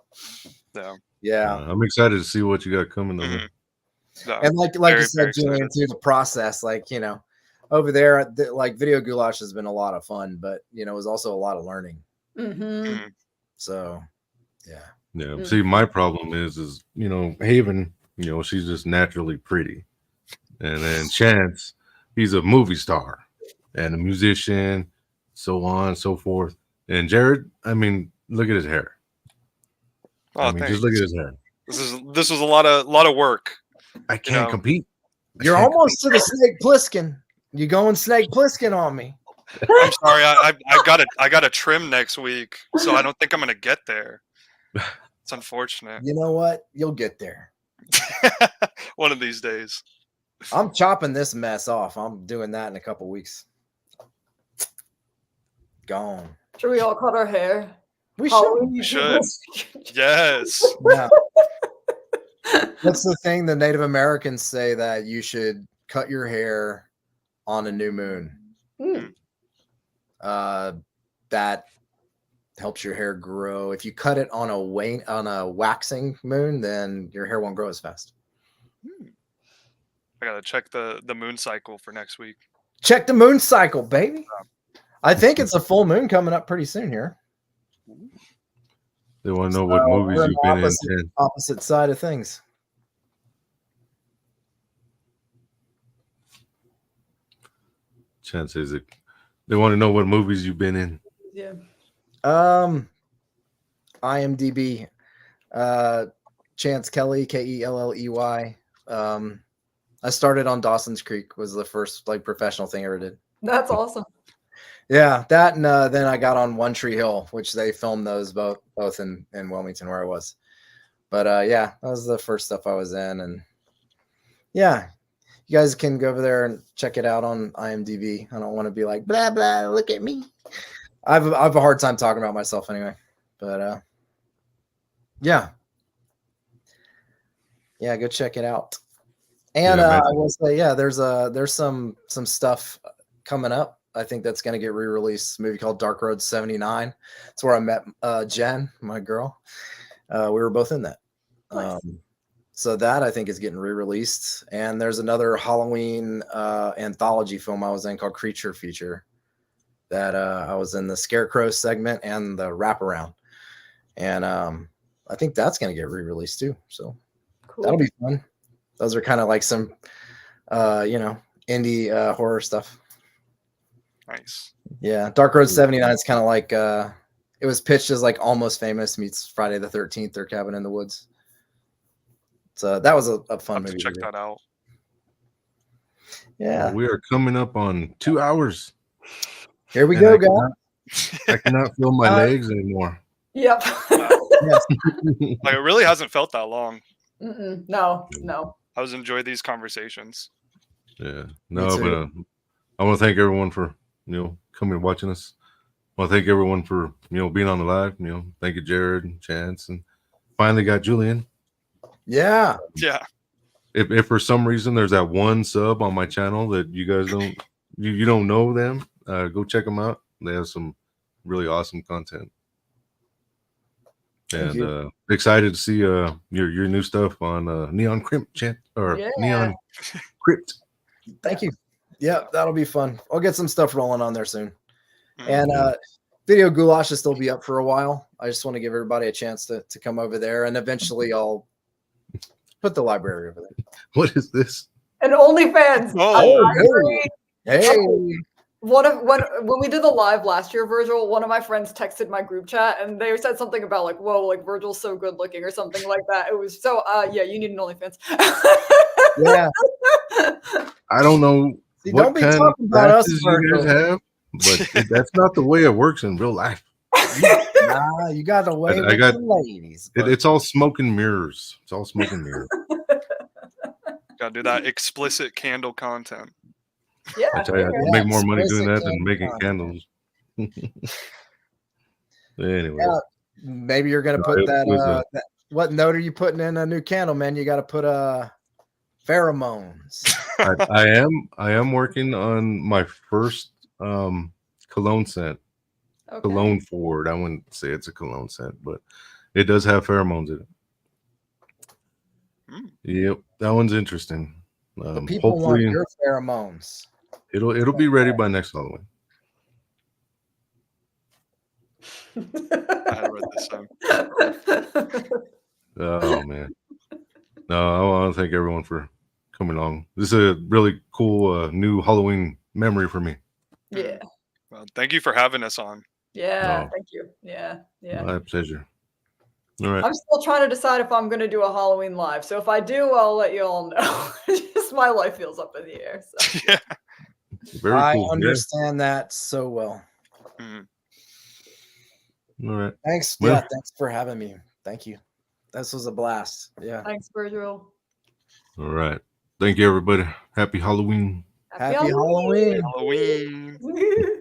So Yeah. I'm excited to see what you got coming. so, And like very, you said, Julian, too, the process, like, over there, like Video Goulash has been a lot of fun, but it was also a lot of learning. Mm-hmm. So, yeah. Yeah. See, my problem is Haven, she's just naturally pretty. And then Chance, he's a movie star and a musician, so on and so forth. And Jared, I mean, look at his hair. Oh, just look at his hair. This was a lot of work. I can't compete. You're almost to the Snake Plissken. You going Snake Plissken on me? I'm sorry, I got a trim next week, so I don't think I'm gonna get there. It's unfortunate. You know what? You'll get there. One of these days. I'm chopping this mess off. I'm doing that in a couple weeks. Gone. Should we all cut our hair? We should. Halloween We should. should. Yes. Yeah. That's the thing. The Native Americans say that you should cut your hair on a new moon. That helps your hair grow. If you cut it on a waxing moon, then your hair won't grow as fast. I gotta check the moon cycle for next week. Check the moon cycle, baby. I think it's a full moon coming up pretty soon here. They want to know what movies we're you've been in. opposite, Ken. opposite side of things. Chances it. They want to know what movies you've been in. Yeah. IMDb. Chance Kelly, Kelley. I started on Dawson's Creek. Was the first like professional thing I ever did. That's awesome. Yeah, that and then I got on One Tree Hill, which they filmed those both in Wilmington where I was. But yeah, that was the first stuff I was in, and yeah, you guys can go over there and check it out on IMDb. I don't want to be like blah blah. Look at me. I have a hard time talking about myself anyway. But yeah, go check it out. And Yeah, I will say, yeah, there's some stuff coming up. I think that's going to get re-released. A movie called Dark Road 79. It's where I met Jen, my girl. We were both in that. Nice. So that I think is getting re-released. And there's another Halloween anthology film I was in called Creature Feature that I was in the Scarecrow segment and the wraparound. And I think that's going to get re-released too. So Cool. that'll be fun. Those are kind of like some, indie horror stuff. Nice. Yeah, Dark Road 79 is kind of like it was pitched as like Almost Famous meets Friday the 13th or Cabin in the Woods. So that was a I'll fun have to movie. check that out. Yeah, We are coming up on 2 hours. here we And go, I guys. I cannot feel my legs anymore. Yep. Yes. Like, it really hasn't felt that long. No. I was enjoying these conversations. Yeah. Me No, too. but I want to thank everyone for coming and watching us. I want to thank everyone for being on the live. Thank you, Jared and Chance, and finally got Julian. Yeah, Yeah. If for some reason there's that one sub on my channel that you guys don't know them, go check them out. They have some really awesome content. Thank And excited to see your new stuff on Neon Crypt Chant or Yeah. Neon Crypt. thank you. Yeah, that'll be fun. I'll get some stuff rolling on there soon. Mhm. And Video Goulash will still be up for a while. I just want to give everybody a chance to come over there, and eventually I'll put the library over there. What is this? And OnlyFans. Oh. Hey, When we did the live last year, Virgil, one of my friends texted my group chat and they said something about like, whoa, like Virgil's so good looking or something like that. It was so yeah, you need an OnlyFans. yeah. I don't know See, what don't be kind of talking about us, practice you guys Virgil. have, but that's not the way it works in real life. Nah, you got away I with got- the ladies. but- It's all smoke and mirrors. It's all smoke and mirrors. Gotta do that explicit candle content. Yeah. I tell you, I Yeah, make more money explicit doing that than candle making content. candles. Anyway, Yeah, maybe you're gonna No, put it was that. What note are you putting in a new candle, man? You got to put pheromones. I am working on my first cologne scent. Okay. Cologne forward. I wouldn't say it's a cologne scent, but it does have pheromones in it. Yep, that one's interesting. The people want Hopefully your pheromones. it'll be ready by next Halloween. I read this down. Oh man. No, I want to thank everyone for coming along. This is a really cool new Halloween memory for me. Yeah. Well, thank you for having us on. Yeah. No. Thank you. Yeah. Yeah. My pleasure. All right. I'm still trying to decide if I'm going to do a Halloween live. So if I do, I'll let you all know. Just my life feels up in the air. So. Yeah. Very I cool. understand that so well. Mhm. Yeah. All right. Thanks. Well- Yeah, thanks for having me. Thank you. This was a blast. Yeah. Thanks, Virgil. All right. Thank you, everybody. Happy Halloween. Happy Halloween. Halloween. Halloween.